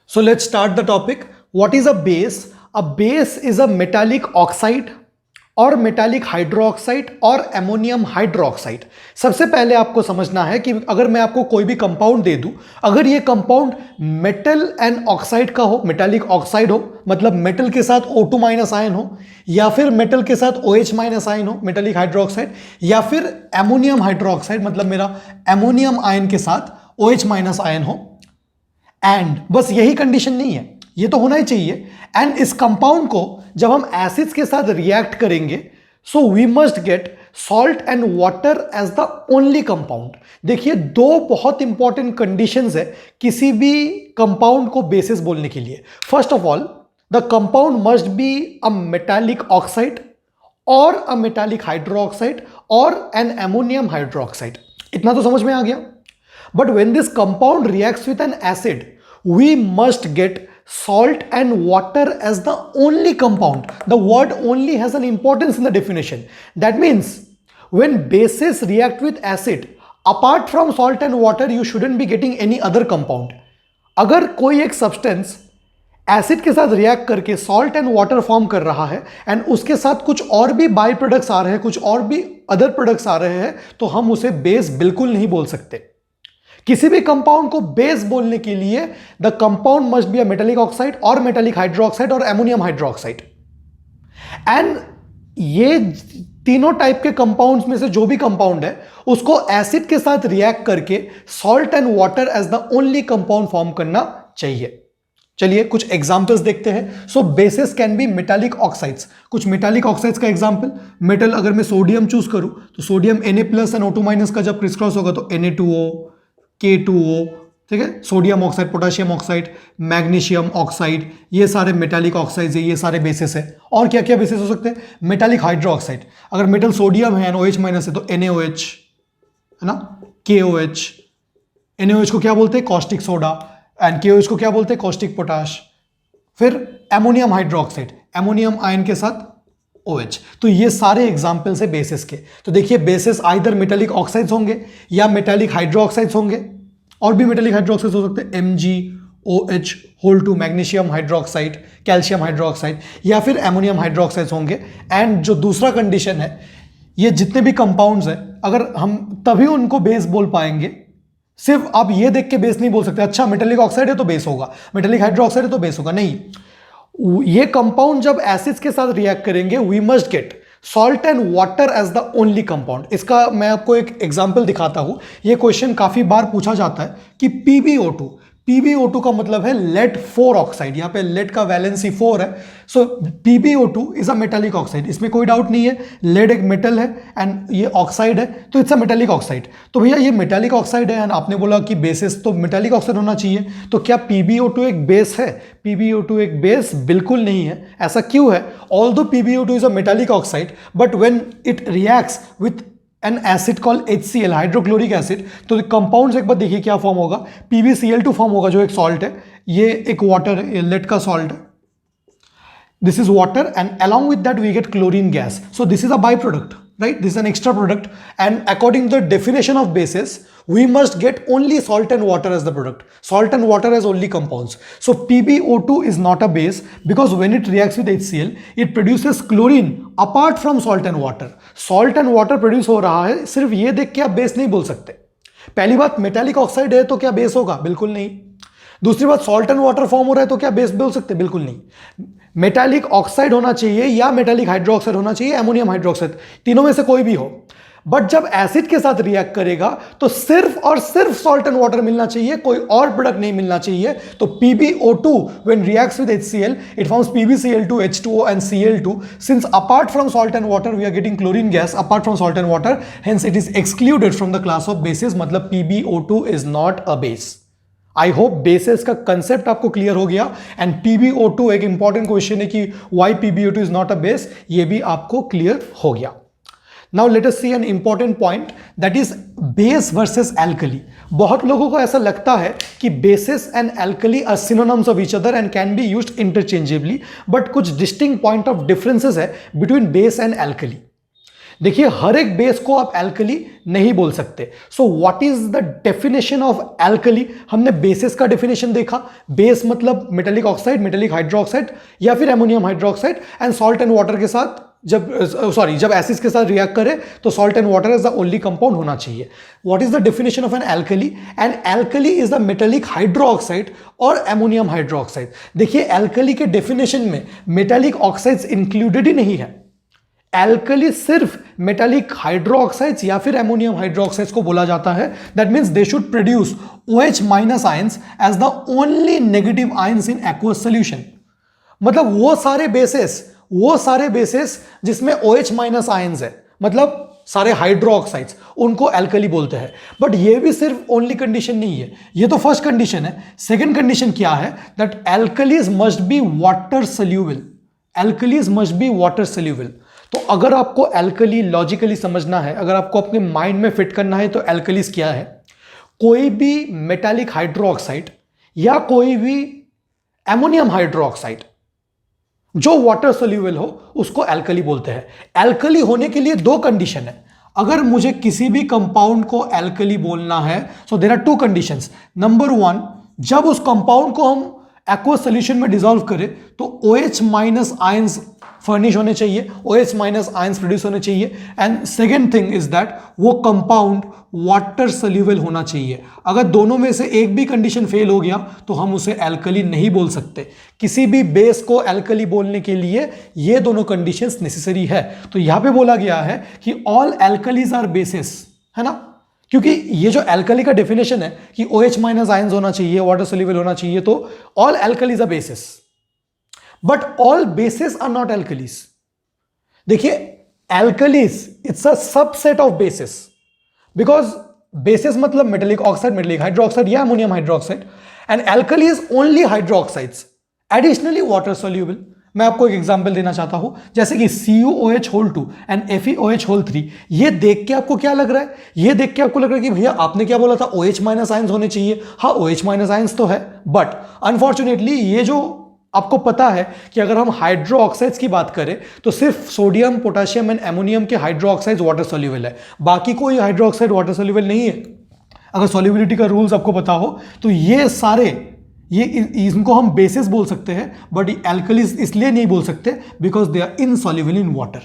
So let's start the topic. What is a base? A base is a metallic oxide और metallic hydroxide और ammonium hydroxide. सबसे पहले आपको समझना है कि अगर मैं आपको कोई भी कंपाउंड दे दूं, अगर ये कंपाउंड मेटल एंड ऑक्साइड का हो, मेटालिक ऑक्साइड हो मतलब मेटल के साथ O2 माइनस आयन हो, या फिर मेटल के साथ OH माइनस आयन हो मेटालिक हाइड्रोक्साइड, या फिर एमोनियम हाइड्रोक्साइड मतलब मेरा एमोनियम आयन के साथ OH माइनस आयन हो, एंड बस यही कंडीशन नहीं है, ये तो होना ही चाहिए। एंड इस कंपाउंड को जब हम एसिड्स के साथ रिएक्ट करेंगे, so we must get salt and water as the only compound. देखिए, दो बहुत इंपॉर्टेंट कंडीशंस है किसी भी कंपाउंड को बेसिस बोलने के लिए। First of all, the compound must be a metallic oxide और अ मेटालिक हाइड्रोक्साइड और एन एमोनियम हाइड्रोक्साइड। इतना तो समझ में आ गया। But when this compound reacts with an acid, we must get salt and water as the only compound. The word only has an importance in the definition. That means when bases react with acid, apart from salt and water, you shouldn't be getting any other compound. अगर कोई एक substance acid के साथ react करके salt and water form कर रहा है and उसके साथ कुछ और भी बाई प्रोडक्ट्स आ रहे हैं, कुछ और भी अदर प्रोडक्ट्स आ रहे हैं, तो हम उसे बेस बिल्कुल नहीं बोल सकते। किसी भी कंपाउंड को बेस बोलने के लिए the compound must be a metallic oxide और मेटालिक हाइड्रोक्साइड और एमोनियम हाइड्रोक्साइड। एंड ये तीनों टाइप के कंपाउंड्स में से जो भी कंपाउंड है उसको एसिड के साथ रिएक्ट करके salt and water as the only compound form करना चाहिए। चलिए कुछ एग्जांपल्स देखते हैं। So bases can be metallic oxides. कुछ मेटालिक ऑक्साइड्स का एग्जांपल, मेटल अगर मैं सोडियम चूज करूं तो सोडियम Na+ एंड O2- का जब क्रिस क्रॉस होगा तो Na2O, K2O, ठीक है, sodium oxide, potassium oxide, magnesium oxide, ये सारे मेटालिक ऑक्साइड्स है, ये सारे बेसिस है। और क्या क्या बेसिस हो सकते हैं? मेटालिक हाइड्रोक्साइड, अगर मेटल सोडियम है OH- है तो NaOH, है ना, KOH। NaOH को क्या बोलते हैं? Caustic soda. एंड KOH को क्या बोलते हैं? Caustic potash. फिर एमोनियम हाइड्रोक्साइड, एमोनियम आयन के साथ OH। तो ये सारे एग्जाम्पल्स है बेसिस के। तो देखिए, बेसिस आइदर मेटालिक ऑक्साइड्स होंगे या मेटालिक हाइड्रोक्साइड्स होंगे, और भी मेटालिक हाइड्रोक्साइड्स हो सकते हैं MgOH2, magnesium hydroxide, calcium hydroxide, या फिर एमोनियम हाइड्रोक्साइड्स होंगे। एंड जो दूसरा कंडीशन है, ये जितने भी कंपाउंड्स हैं अगर हम तभी उनको बेस बोल पाएंगे। सिर्फ आप ये देख के बेस नहीं बोल सकते, अच्छा मेटालिक ऑक्साइड है तो बेस होगा, मेटालिक हाइड्रोक्साइड है तो बेस होगा, नहीं। ये कंपाउंड जब एसिड्स के साथ रिएक्ट करेंगे, we must get salt and water as the only compound. इसका मैं आपको एक एग्जांपल दिखाता हूं। ये क्वेश्चन काफी बार पूछा जाता है कि PbO2 का मतलब है लेड 4 ऑक्साइड। यहां पे लेड का वैलेंसी 4 है, सो PbO2 is a metallic oxide. इसमें कोई डाउट नहीं है, लेड एक मेटल है एंड ये ऑक्साइड है, तो इट्स अ मेटालिक ऑक्साइड। तो भैया ये मेटालिक ऑक्साइड है एंड आपने बोला कि बेसिस तो मेटालिक ऑक्साइड होना चाहिए, तो क्या PbO2 एक बेस है? PbO2 एक बेस बिल्कुल नहीं है। ऐसा क्यों है? Although PbO2 is a metallic oxide, but when it reacts with an acid call HCl, hydrochloric acid, तो कंपाउंड्स एक बार देखिए क्या फॉर्म होगा। PbCl2 फॉर्म होगा जो एक सॉल्ट है, ये एक वाटर, लेड का सॉल्ट है, this is water, and along with that we get chlorine gas. So this is a byproduct, right? This is an extra product, and according to the definition of bases, we must get only salt and water as the product. Salt and water as only compounds. So PbO2 is not a base because when it reacts with HCl, it produces chlorine apart from salt and water. Salt and water produce हो रहा है, सिर्फ ये देख के आप base नहीं बोल सकते। पहली बात, मेटालिक ऑक्साइड है तो क्या बेस होगा? बिल्कुल नहीं। दूसरी बात, सॉल्ट एंड वाटर फॉर्म हो रहा है तो क्या बेस बोल सकते? बिल्कुल नहीं। मेटालिक ऑक्साइड होना चाहिए या मेटालिक हाइड्रोक्साइड होना चाहिए, एमोनियम हाइड्रोक्साइड, तीनों में से कोई भी हो। बट जब एसिड के साथ रिएक्ट करेगा तो सिर्फ और सिर्फ सॉल्ट एंड वाटर मिलना चाहिए, कोई और प्रोडक्ट नहीं मिलना चाहिए। तो PbO2 when reacts with HCl, it forms PbCl2, H2O and Cl2. Since apart from salt and water we are getting chlorine gas apart from salt and water, hence it is excluded from the class of bases. मतलब PbO2 is not a base. I hope bases का concept आपको clear हो गया। And PbO2 एक important question है कि why PbO2 is not a base, ये भी आपको क्लियर हो गया। Now let us see an important point, that is base versus alkali. बहुत लोगों को ऐसा लगता है कि bases and alkali are synonyms of each other and can be used interchangeably, but कुछ डिस्टिंक्ट पॉइंट ऑफ डिफरेंसेस है बिटवीन बेस एंड एल्कली। देखिए हर एक बेस को आप एल्कली नहीं बोल सकते। So what is the definition of alkali? हमने बेसिस का डेफिनेशन देखा। बेस मतलब मेटालिक ऑक्साइड, मेटालिक हाइड्रोक्साइड या फिर ammonium hydroxide, and salt and water के साथ जब एसिड्स के साथ रिएक्ट करे तो salt and water is the only compound होना चाहिए। What is the definition of an alkali? An alkali is the metallic hydroxide और एमोनियम हाइड्रोक्साइड। देखिए एल्कली के डेफिनेशन में मेटालिक ऑक्साइड्स इंक्लूडेड ही नहीं है। एल्कली सिर्फ मेटालिक हाइड्रोक्साइड्स या फिर एमोनियम हाइड्रोक्साइड्स को बोला जाता है। That means they should produce OH minus ions as the only negative ions in aqueous solution. मतलब वो सारे बेसेस जिसमें OH माइनस आयंस है, मतलब सारे हाइड्रोक्साइड्स, उनको एल्कली बोलते हैं। बट ये भी सिर्फ ओनली कंडीशन नहीं है, ये तो फर्स्ट कंडीशन है। सेकंड कंडीशन क्या है? That alkalis must be water soluble. Alkalis must be water soluble. तो अगर आपको एल्कली लॉजिकली समझना है, अगर आपको अपने माइंड में फिट करना है, तो एल्कलीज क्या है? कोई भी मेटालिक हाइड्रोक्साइड या कोई भी एमोनियम हाइड्रोक्साइड जो वाटर सोल्यूबल हो उसको एल्कली बोलते हैं। एल्कली होने के लिए दो कंडीशन है। अगर मुझे किसी भी कंपाउंड को एल्कली बोलना है, so there are two conditions. Number one, जब उस कंपाउंड को हम एक्वस सोल्यूशन में डिसॉल्व करें तो OH माइनस आयंस फर्निश होने चाहिए, OH माइनस आयंस प्रोड्यूस होने चाहिए। And second thing is that वो कंपाउंड वाटर सोल्यूबल होना चाहिए। अगर दोनों में से एक भी कंडीशन फेल हो गया तो हम उसे एल्कली नहीं बोल सकते। किसी भी बेस को एल्कली बोलने के लिए ये दोनों कंडीशंस नेसेसरी है। तो यहां पे बोला गया है कि ऑल एल्कलीज आर बेसिस, है ना, क्योंकि ये जो एल्कली का डेफिनेशन है कि OH माइनस आयंस होना चाहिए, वाटर सोल्यूबल होना चाहिए, तो all alkalis are bases, but all bases are not alkalis. देखिए alkalis it's a subset of bases, because bases मतलब मेटालिक ऑक्साइड, मेटालिक हाइड्रोक्साइड या ammonium hydroxide, and alkali is only hydroxides additionally water soluble. मैं आपको एक example देना चाहता हूं, जैसे कि CuOH2 एंड FeOH3। ये देख के आपको क्या लग रहा है? ये देख के आपको लग रहा है कि भैया आपने क्या बोला था, OH माइनस आयंस होने चाहिए। हाँ, OH माइनस आयंस तो है, बट अनफॉर्चुनेटली ये जो आपको पता है कि अगर हम हाइड्रो ऑक्साइड्स की बात करें तो सिर्फ सोडियम, पोटेशियम एंड एमोनियम के हाइड्रो ऑक्साइड्स वाटर सोल्यूबल है, बाकी कोई हाइड्रो ऑक्साइड वाटर सोल्यूबल नहीं है। अगर सॉल्युबिलिटी का रूल्स आपको पता हो तो ये सारे इनको हम बेसिस बोल सकते हैं, बट एल्कलीज इसलिए नहीं बोल सकते because they are insoluble in water.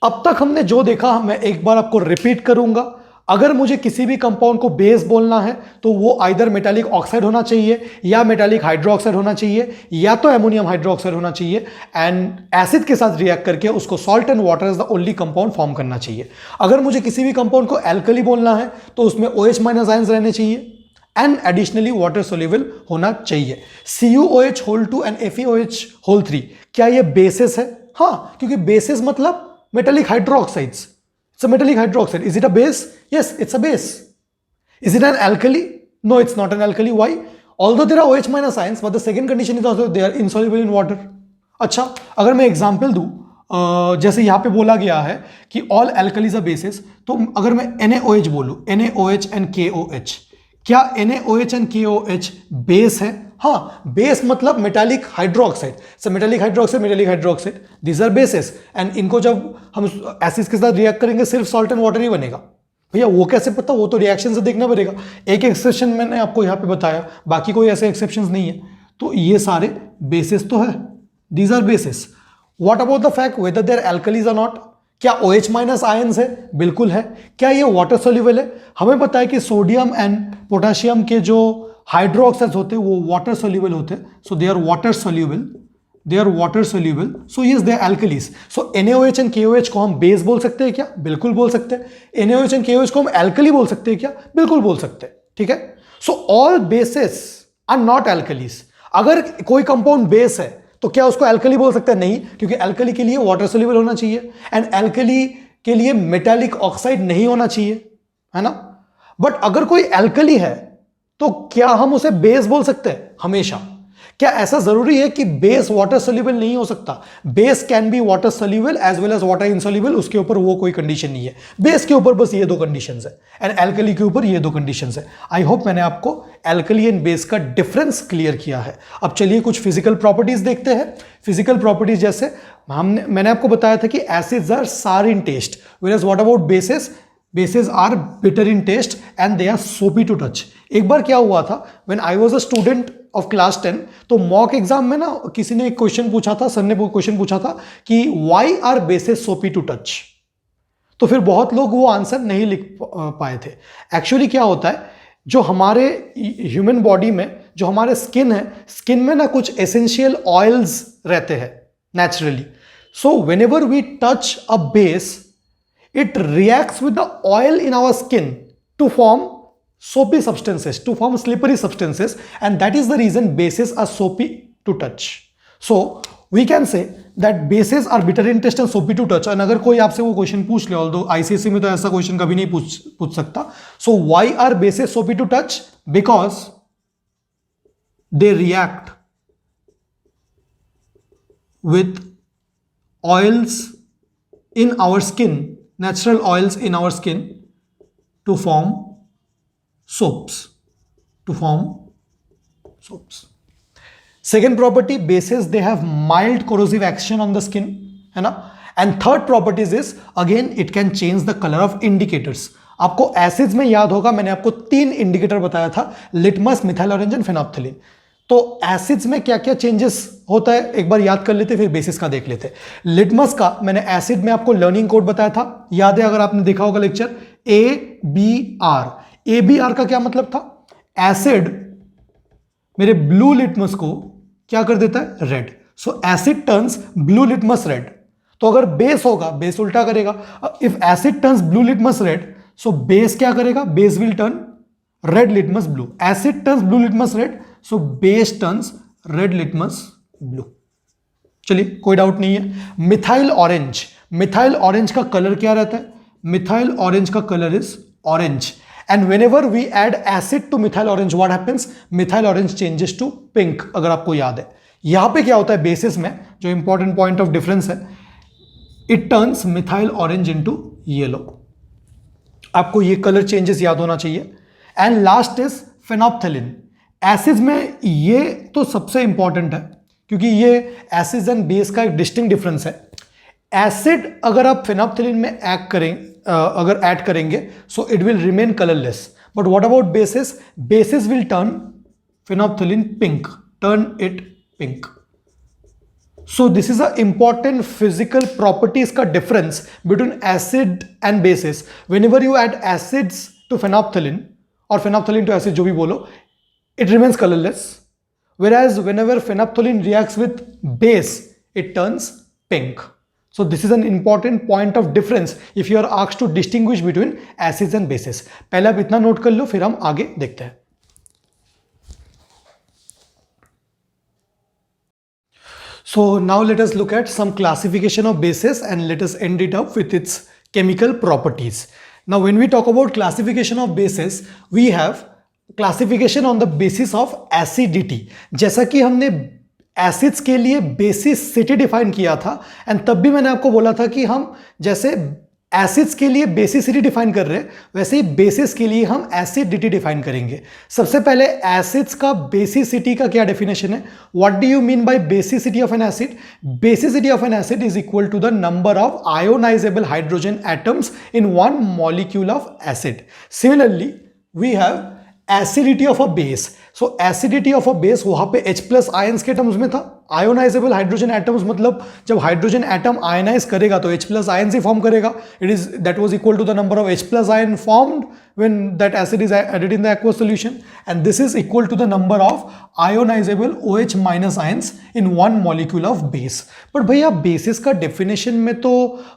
अब तक हमने जो देखा मैं एक बार आपको रिपीट करूंगा। अगर मुझे किसी भी कंपाउंड को बेस बोलना है तो वो आइदर मेटालिक ऑक्साइड होना चाहिए या मेटालिक हाइड्रोक्साइड होना चाहिए या तो एमोनियम हाइड्रोक्साइड होना चाहिए, एंड एसिड के साथ रिएक्ट करके उसको salt and water is the only compound form करना चाहिए। अगर मुझे किसी भी कंपाउंड को एल्कली बोलना है तो उसमें OH माइनस आयंस रहने चाहिए एंड एडिशनली वाटर सोल्यूबल होना चाहिए। CuOH2 एंड FeOH3 क्या ये बेसिस है? हाँ, क्योंकि बेसिस मतलब metallic hydroxides. It's a metallic hydroxide. Is it a base? Yes, it's a base. Is it an alkali? No, it's not an alkali. Why? Although there are OH minus ions, but the second condition is also they are insoluble in water. अच्छा, अगर मैं example दूं, जैसे यहाँ पे बोला गया है कि ऑल एल्कलीज आर बेसिस, तो अगर मैं NaOH बोलूं, NaOH एंड KOH, क्या NaOH एंड KOH बेस है? हाँ, बेस मतलब metallic hydroxide. So metallic hydroxide these are bases, and इनको जब हम एसिड्स के साथ रिएक्ट करेंगे सिर्फ सॉल्ट एंड वाटर ही बनेगा। भैया वो कैसे पता? वो तो रिएक्शन से देखना पड़ेगा। एक एक्सेप्शन मैंने आपको यहाँ पे बताया, बाकी कोई ऐसे एक्सेप्शंस नहीं है। तो ये सारे बेसिस तो है, these are bases. What about the fact whether they're alkalis or not? क्या OH माइनस आयंस है? बिल्कुल है। क्या ये वाटर सोल्यूबल है? हमें पता है कि सोडियम एंड पोटेशियम के जो हाइड्रोक्साइड्स होते हैं वो वाटर सोल्यूबल होते हैं, so they are water soluble, so yes they are alkalis. So NaOH and KOH को हम बेस बोल सकते हैं क्या? बिल्कुल बोल सकते हैं। NaOH एंड KOH को हम एल्कली बोल सकते हैं क्या? बिल्कुल बोल सकते हैं। ठीक है, so all bases are not alkalis. अगर कोई कंपाउंड बेस है तो क्या उसको एल्कली बोल सकते हैं? नहीं, क्योंकि एल्कली के लिए वाटर सोल्यूबल होना चाहिए एंड एल्कली के लिए मेटालिक ऑक्साइड नहीं होना चाहिए, है ना। बट अगर कोई एल्कली है तो क्या हम उसे बेस बोल सकते हैं? हमेशा। क्या ऐसा जरूरी है कि बेस वाटर सोल्यूबल नहीं हो सकता? Base can be water soluble as well as water insoluble, उसके ऊपर वो कोई कंडीशन नहीं है। बेस के ऊपर बस ये दो कंडीशंस है एंड एल्कली के ऊपर ये दो कंडीशंस है। आई होप मैंने आपको एल्कली एंड बेस का डिफरेंस क्लियर किया है। अब चलिए कुछ फिजिकल प्रॉपर्टीज देखते हैं। फिजिकल प्रॉपर्टीज जैसे मैंने आपको बताया था कि acids are sour in taste, whereas what about bases? Bases are bitter in taste and they are soapy to touch. एक बार क्या हुआ था, when I was a student of class 10, तो मॉक एग्जाम में ना किसी ने एक क्वेश्चन पूछा था, सर ने क्वेश्चन पूछा था कि व्हाई आर बेसेस सोपी टू टच। तो फिर बहुत लोग वो आंसर नहीं लिख पाए थे। एक्चुअली क्या होता है, जो हमारे ह्यूमन बॉडी में जो हमारे स्किन है, स्किन में ना कुछ एसेंशियल ऑयल्स रहते हैं naturally. So whenever we touch a base, it reacts with the oil in our skin to form soapy substances, to form slippery substances, and that is the reason bases are soapy to touch. So we can say that bases are bitter in taste and soapy to touch. and अगर कोई आपसे वो question पूछ ले, although ICSE में तो ऐसा question कभी नहीं पूछ सकता, so why are bases soapy to touch? Because they react with oils in our skin, natural oils in our skin, to form soaps. Second property, bases they have mild corrosive action on the skin, है ना? And third properties is again it can change the color of indicators. आपको acids में याद होगा मैंने आपको 3 indicator बताया था, लिटमस, मिथाइल ऑरेंज एंड फेनोप्थलीन। तो एसिड्स में क्या क्या चेंजेस होता है एक बार याद कर लेते, फिर बेसिस का देख लेते। लिटमस का मैंने एसिड में आपको लर्निंग कोड बताया था, याद है अगर आपने देखा होगा लेक्चर, ABR। ABR का क्या मतलब था? एसिड मेरे ब्लू लिटमस को क्या कर देता है? Red. So acid turns blue litmus red. तो अगर बेस होगा, बेस उल्टा करेगा। If acid turns blue litmus red, so base क्या करेगा? Base will turn red litmus blue. Acid turns blue litmus red, so base turns red litmus blue. चलिए कोई doubt नहीं है। मिथाइल ऑरेंज, मिथाइल ऑरेंज का colour क्या रहता है? मिथाइल ऑरेंज का colour is orange, and whenever we add acid to methyl orange what happens? Methyl orange changes to pink, अगर आपको याद है। यहां पे क्या होता है बेसिस में, जो इंपॉर्टेंट पॉइंट ऑफ डिफरेंस है, it turns methyl orange into yellow. आपको ये कलर चेंजेस याद होना चाहिए। And last is phenolphthalein. Acids में ये तो सबसे इंपॉर्टेंट है क्योंकि ये एसिड्स एंड बेस का एक डिस्टिंक्ट डिफरेंस है। एसिड अगर आप फेनोप्थलीन में अगर ऐड करेंगे, so it will remain colourless, but what about bases? Bases will turn phenolphthalein pink, turn it pink. So this is a important physical properties का difference between acid and bases. Whenever you add acids to phenolphthalein और phenolphthalein to acid, जो भी बोलो, it remains colorless, whereas whenever phenolphthalein reacts with base it turns pink. So this is an important point of difference if you are asked to distinguish between acids and bases. पहले आप इतना note कर लो, फिर हम आगे देखते हैं। So now let us look at some classification of bases and let us end it up with its chemical properties. Now when we talk about classification of bases, we have classification on the basis of acidity. जैसा कि हमने acids के लिए basicity define किया था, and तब भी मैंने आपको बोला था कि हम जैसे एसिड्स के लिए बेसिसिटी डिफाइन कर रहे हैं, वैसे ही बेसिस के लिए हम एसिडिटी डिफाइन करेंगे। सबसे पहले एसिड्स का बेसिसिटी का क्या डेफिनेशन है? What do you mean by basicity of an acid? Basicity of an acid is equal to the number of ionizable hydrogen atoms in one molecule of acid. Similarly we have acidity of a base. So acidity of a base वहां पे H plus ions के terms में था। Ionisable hydrogen atoms मतलब जब hydrogen atom ionise करेगा तो H plus ions ही फॉर्म करेगा। It is that was equal to the number of H plus ion formed when that acid is added in the aqueous solution, and this is equal to the number of ionizable OH minus ions in one molecule of base. but भैया basis का definition में तो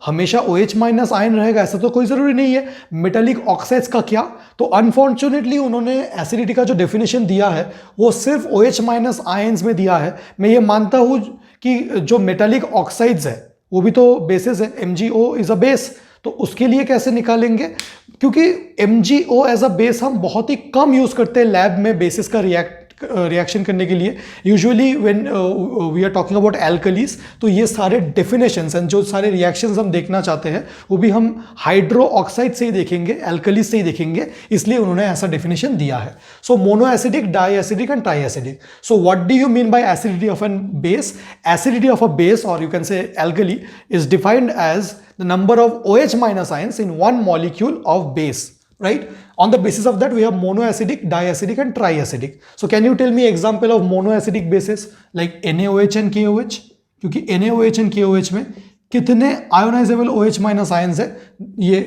हमेशा OH minus ion रहेगा, ऐसा तो कोई जरूरी नहीं है। मेटालिक ऑक्साइड्स का क्या? तो अनफॉर्चुनेटली उन्होंने एसिडिटी का जो डेफिनेशन दिया है वो सिर्फ OH माइनस आयन्स में दिया है। मैं ये मानता हूं कि जो मेटालिक ऑक्साइड्स है वो भी तो बेसिस है, MgO इज अ बेस, तो उसके लिए कैसे निकालेंगे? क्योंकि MgO एज अ बेस हम बहुत ही कम यूज करते हैं लैब में बेसिस का रिएक्शन करने के लिए usually when we are talking about alkalis, तो ये सारे डेफिनेशंस एंड जो सारे रिएक्शंस हम देखना चाहते हैं वो भी हम हाइड्रो ऑक्साइड से ही देखेंगे, एल्कलीज से ही देखेंगे, इसलिए उन्होंने ऐसा डेफिनेशन दिया है. So mono acidic, di acidic and tri acidic. So what do you mean by acidity of an base? Acidity of a base और you can say alkali is defined as the number of OH minus ions in one molecule of base, right? On the basis of that we have monoacidic, diacidic and triacidic. So can you tell me example of monoacidic bases like NaOH and KOH? क्योंकि NaOH and KOH में कितने ionizable OH minus ions है? ये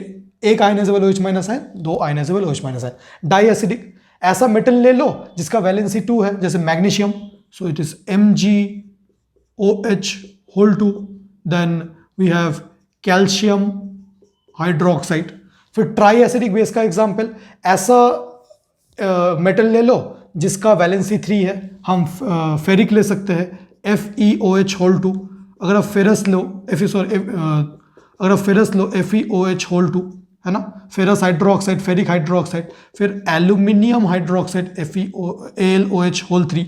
एक ionizable OH minus ion, दो ionizable OH minus ion. Diacidic, ऐसा metal ले लो जिसका वैलेंसी 2 है, जैसे magnesium, so it is MgOH whole 2. Then we have calcium hydroxide. फिर ट्राई एसिडिक बेस का एग्जाम्पल, ऐसा मेटल ले लो जिसका वैलेंसी 3 है, हम फेरिक ले सकते हैं FeOH whole 2. अगर आप फेरस लो अगर आप फेरस लो FeOH whole 2 है ना, फेरस हाइड्रोक्साइड, फेरिक हाइड्रोक्साइड, फिर aluminium hydroxide AlOH whole 3.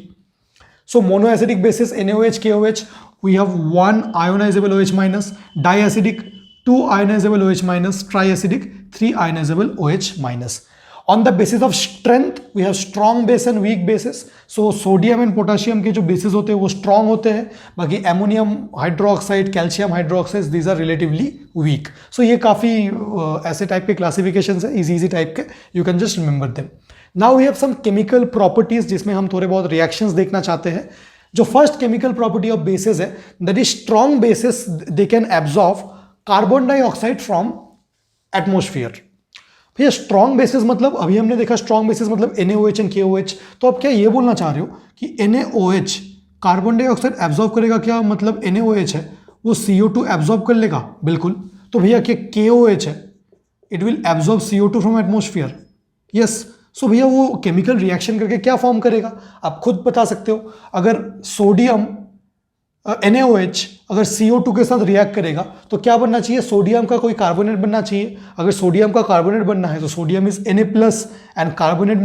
So monoacidic bases NaOH, KOH, we have one ionizable OH minus, diacidic 2 ionizable OH minus, triacidic 3 ionizable OH minus. On the basis of strength we have strong base and weak bases. So sodium and potassium के जो bases होते हैं वो strong होते हैं, बाकी ammonium hydroxide, calcium hydroxide, these are relatively weak. So ये काफ़ी ऐसे टाइप के classifications है, easy टाइप के, you can just remember them. Now we have some chemical properties जिसमें हम थोड़े बहुत reactions देखना चाहते हैं. जो first chemical property of bases है, that is strong bases they can absorb carbon dioxide from atmosphere. भैया स्ट्रॉन्ग बेसिस मतलब अभी हमने देखा स्ट्रॉन्ग बेसिस मतलब NaOH एंड KOH, तो आप क्या ये बोलना चाह रहे हो कि NaOH कार्बन डाइऑक्साइड एब्जॉर्ब करेगा? क्या मतलब NaOH है वो CO2 एब्जॉर्ब कर लेगा? बिल्कुल. तो भैया क्या KOH है, it will absorb CO2 from atmosphere? Yes. So भैया वो केमिकल रिएक्शन करके क्या फॉर्म करेगा आप खुद बता सकते हो. अगर सोडियम NaOH अगर CO2 के साथ रिएक्ट करेगा तो क्या बनना चाहिए? सोडियम का कोई कार्बोनेट बनना चाहिए. अगर सोडियम का कार्बोनेट बनना है तो sodium is Na plus and carbonate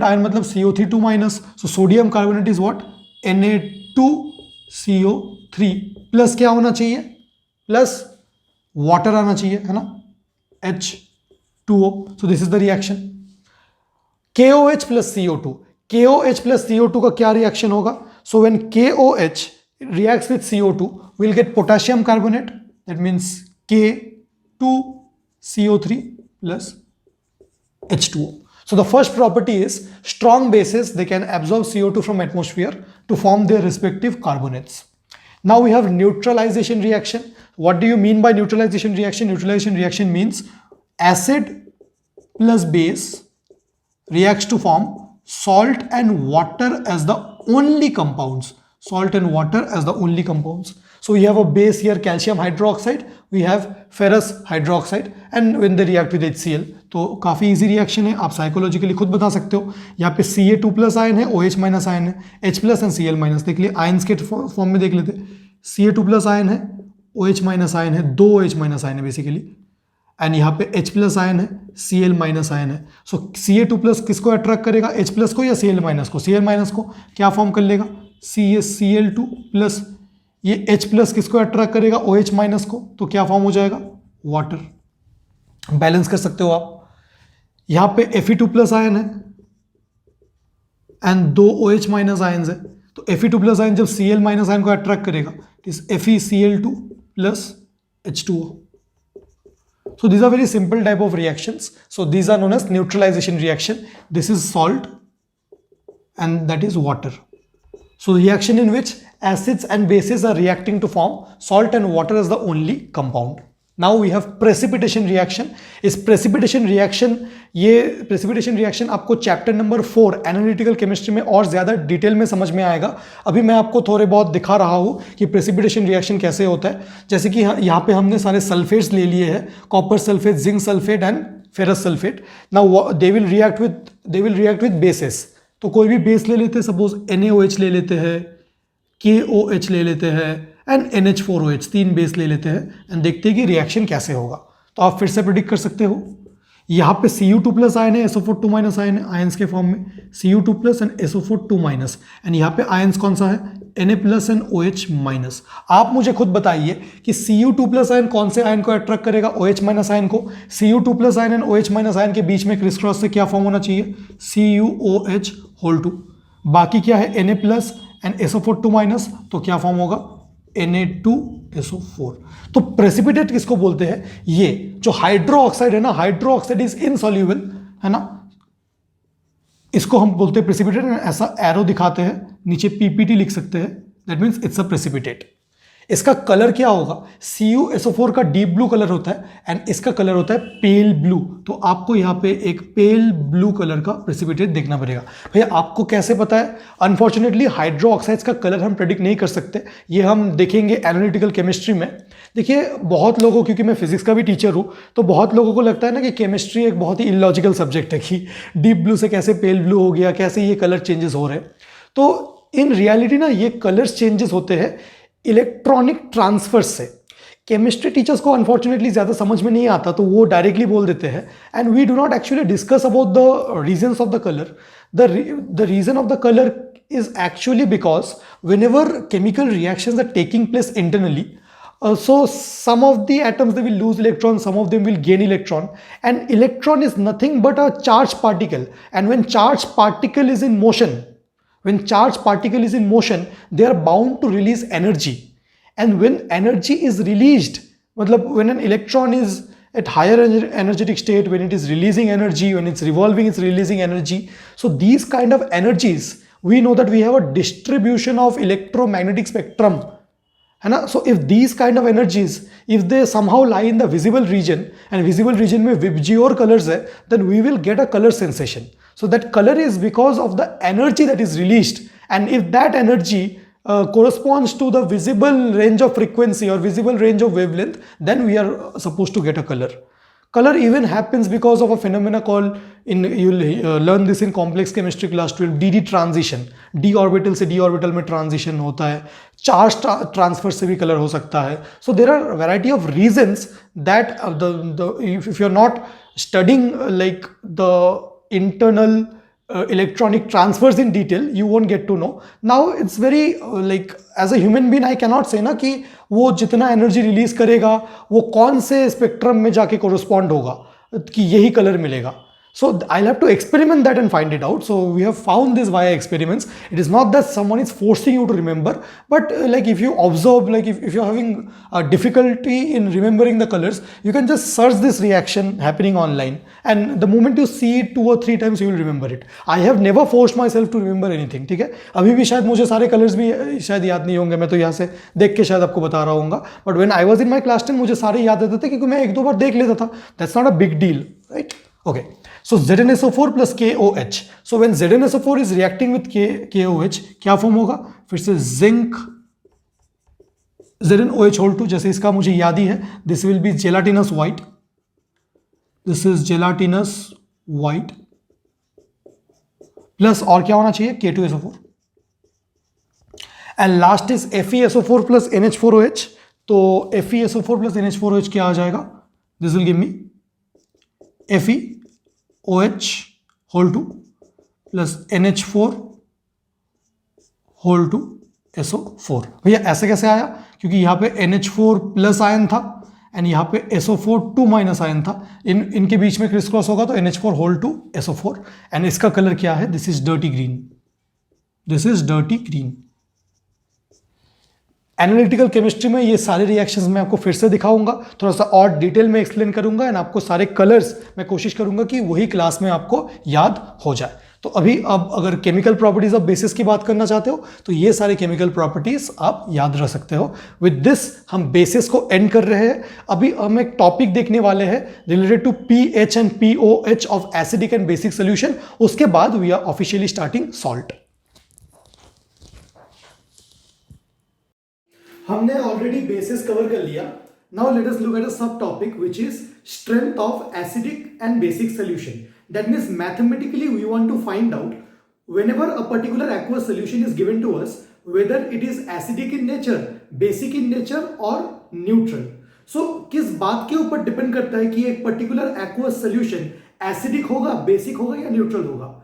ion मतलब CO3 minus. So sodium carbonate is what? Na2CO3 plus क्या होना चाहिए? प्लस वाटर आना चाहिए, है ना, H2O. So this is the reaction. KOH plus CO2. KOH plus CO2 का क्या रिएक्शन होगा? So when KOH reacts with CO2, we'll get potassium carbonate. That means K2CO3 plus H2O. So the first property is strong bases, they can absorb CO2 from atmosphere to form their respective carbonates. Now we have neutralization reaction. What do you mean by neutralization reaction? Neutralization reaction means acid plus base reacts to form salt and water as the only compounds. Salt and water as the only compounds. So we have a base here, calcium hydroxide, we have ferrous hydroxide, and when they react with HCl, तो काफ़ी easy reaction है, आप psychologically खुद बता सकते हो. यहाँ पे Ca2 प्लस आयन है, OH माइनस आयन है, H plus and Cl minus. देख लिए आयन्स के फॉर्म में देख लेते. Ca2 प्लस आयन है, OH माइनस आयन है, दो OH माइनस आयन है बेसिकली, एंड यहाँ पे H प्लस आयन है, Cl माइनस आयन है. सो Ca2 प्लस किसको अट्रैक्ट करेगा? H प्लस को या Cl माइनस को? Cl माइनस को. क्या फॉर्म कर लेगा? CaCl2 plus. ये H प्लस किसको अट्रैक्ट करेगा? OH माइनस को. तो क्या फॉर्म हो जाएगा? वाटर. बैलेंस कर सकते हो आप. यहाँ पे Fe2 प्लस आयन है एंड दो OH माइनस आयन है. तो Fe2 प्लस आयन जब Cl माइनस आयन को अट्रैक्ट करेगा, इस FeCl2 plus H2O. So these are very simple type of reactions. So these are known as neutralization reaction. This is salt and that is water. So reaction in which acids and bases are reacting to form salt and water as the only compound. Now we have precipitation reaction. इस precipitation reaction, ये precipitation reaction आपको chapter number 4 analytical chemistry में और ज़्यादा detail में समझ में आएगा. अभी मैं आपको थोड़े बहुत दिखा रहा हूँ कि precipitation reaction कैसे होता है. जैसे कि यहाँ पे हमने सारे सल्फेट्स ले लिए हैं, copper sulphate, zinc sulphate and ferrous sulphate. Now they will react with bases. तो कोई भी बेस ले लेते हैं, सपोज NaOH ले लेते हैं, KOH ले लेते हैं एंड NH4OH, तीन बेस ले लेते हैं एंड देखते हैं कि रिएक्शन कैसे होगा. तो आप फिर से प्रेडिक्ट कर सकते हो. यहाँ पे Cu2 प्लस आयन है, SO4 2 माइनस आयन है आयंस के फॉर्म में, Cu2 plus and SO4 2 minus, and यहाँ पे आयंस कौन सा है, Na plus and OH minus. आप मुझे खुद बताइए कि Cu2 प्लस आयन कौन से आयन को अट्रैक्ट करेगा, OH माइनस आयन को। Cu2 plus ion and OH minus ion के बीच में क्रिस क्रॉस से क्या फॉर्म होना चाहिए, CuOH होल 2। बाकी क्या है, Na plus and SO4 2 minus, तो क्या फॉर्म होगा, Na2SO4। तो प्रेसिपिटेट किसको बोलते हैं, ये जो हाइड्रो ऑक्साइड है ना, हाइड्रो ऑक्साइड इज इनसॉल्यूबल है ना, इसको हम बोलते हैं प्रेसिपिटेट। ऐसा एरो दिखाते हैं, नीचे पीपीटी लिख सकते हैं, that means it's a precipitate. इसका कलर क्या होगा, CuSO4 का डीप ब्लू कलर होता है एंड इसका कलर होता है पेल ब्लू। तो आपको यहाँ पे एक पेल ब्लू कलर का प्रेसिपिटेट देखना पड़ेगा। भैया आपको कैसे पता है, अनफॉर्चुनेटली हाइड्रो ऑक्साइड्स का कलर हम प्रेडिक्ट नहीं कर सकते, ये हम देखेंगे एनालिटिकल केमिस्ट्री में। देखिए बहुत लोगों, क्योंकि मैं फिजिक्स का भी टीचर हूँ, तो बहुत लोगों को लगता है ना कि केमिस्ट्री एक बहुत ही इलॉजिकल सब्जेक्ट है, कि डीप ब्लू से कैसे पेल ब्लू हो गया, कैसे ये कलर चेंजेस हो रहे हैं। तो इन रियलिटी ना ये कलर्स चेंजेस होते हैं इलेक्ट्रॉनिक ट्रांसफर से। केमिस्ट्री टीचर्स को अनफॉर्चुनेटली ज़्यादा समझ में नहीं आता, तो वो डायरेक्टली बोल देते हैं, and we do not actually discuss about the reasons of the colour. The reason of the colour is actually because whenever chemical reactions are taking place internally, so some of the atoms they will lose electrons, some of them will gain electron, and electron is nothing but a charged particle. And when charged particle is in motion, they are bound to release energy. And when energy is released, matlab when an electron is at higher energetic state, when it is releasing energy, when it's revolving, it's releasing energy. So these kind of energies, we know that we have a distribution of electromagnetic spectrum, है ना। So if these kind of energies, if they somehow lie in the visible region, and visible region में VIBGYOR colors है, then we will get a color sensation. So that color is because of the energy that is released, and if that energy corresponds to the visible range of frequency or visible range of wavelength, then we are supposed to get a color. Color even happens because of a phenomena called, you'll learn this in complex chemistry class 12, dd transition. d orbital से d orbital में transition होता है, charge transfer से भी color हो सकता है. So there are variety of reasons that if you're not studying like the internal electronic transfers in detail, you won't get to know. Now it's very like as a human being I cannot say ना कि वो जितना energy release करेगा वो कौन से spectrum में जाके कोरस्पॉन्ड होगा कि यही कलर मिलेगा. So I'll have to experiment that and find it out. So we have found this via experiments. It is not that someone is forcing you to remember, but like if you observe, like if you're having a difficulty in remembering the colors, you can just search this reaction happening online, and the moment you see it 2 or 3 times, you will remember it. I have never forced myself to remember anything. ठीक है, अभी भी शायद मुझे सारे colours भी शायद याद नहीं होंगे, मैं तो यहाँ से देख के शायद आपको बता रहा हूँगा. But when I was in my class 10, मुझे सारे याद रहते थे क्योंकि मैं 1-2 बार देख लेता था. That's not a big deal, right? Okay. So ZnSO4 plus KOH. So when ZnSO4 is reacting with KOH, क्या फॉर्म होगा? फिर से जिंक ZnOH whole 2, जैसे इसका मुझे याद ही है. This will be gelatinous white. This is gelatinous white. Plus और क्या होना चाहिए? K2SO4. And last is FeSO4 plus NH4OH. तो FeSO4 plus NH4OH क्या आ जाएगा? This will give me FeOH whole 2 plus NH4 whole 2 SO4. भैया ऐसे कैसे आया? क्योंकि यहाँ पे NH4 प्लस आयन था एंड यहाँ पे SO4 2 माइनस आयन था. इनके बीच में क्रिस क्रॉस होगा तो NH4 whole 2 SO4. एंड इसका कलर क्या है? This is dirty green. This is dirty green. Analytical chemistry में ये सारे रिएक्शंस मैं आपको फिर से दिखाऊंगा, थोड़ा सा और डिटेल में एक्सप्लेन करूंगा, एंड आपको सारे कलर्स मैं कोशिश करूंगा कि वही क्लास में आपको याद हो जाए. तो अभी अब अगर केमिकल प्रॉपर्टीज ऑफ बेसिस की बात करना चाहते हो तो ये सारे केमिकल प्रॉपर्टीज आप याद रख सकते हो. विद दिस हम बेसिस को एंड कर रहे हैं. अभी हम एक टॉपिक देखने वाले हैं related to pH and pOH of acidic and basic solution. उसके बाद we are officially starting salt. हमने ऑलरेडी बेसिस कवर कर लिया. Now let us look at a sub topic which is strength of acidic and basic solution. That means mathematically we want to find out whenever a particular aqueous solution is given to us whether it is acidic in nature, basic in nature और neutral. सो किस बात के ऊपर depend करता है कि एक particular aqueous solution acidic होगा, बेसिक होगा या न्यूट्रल होगा?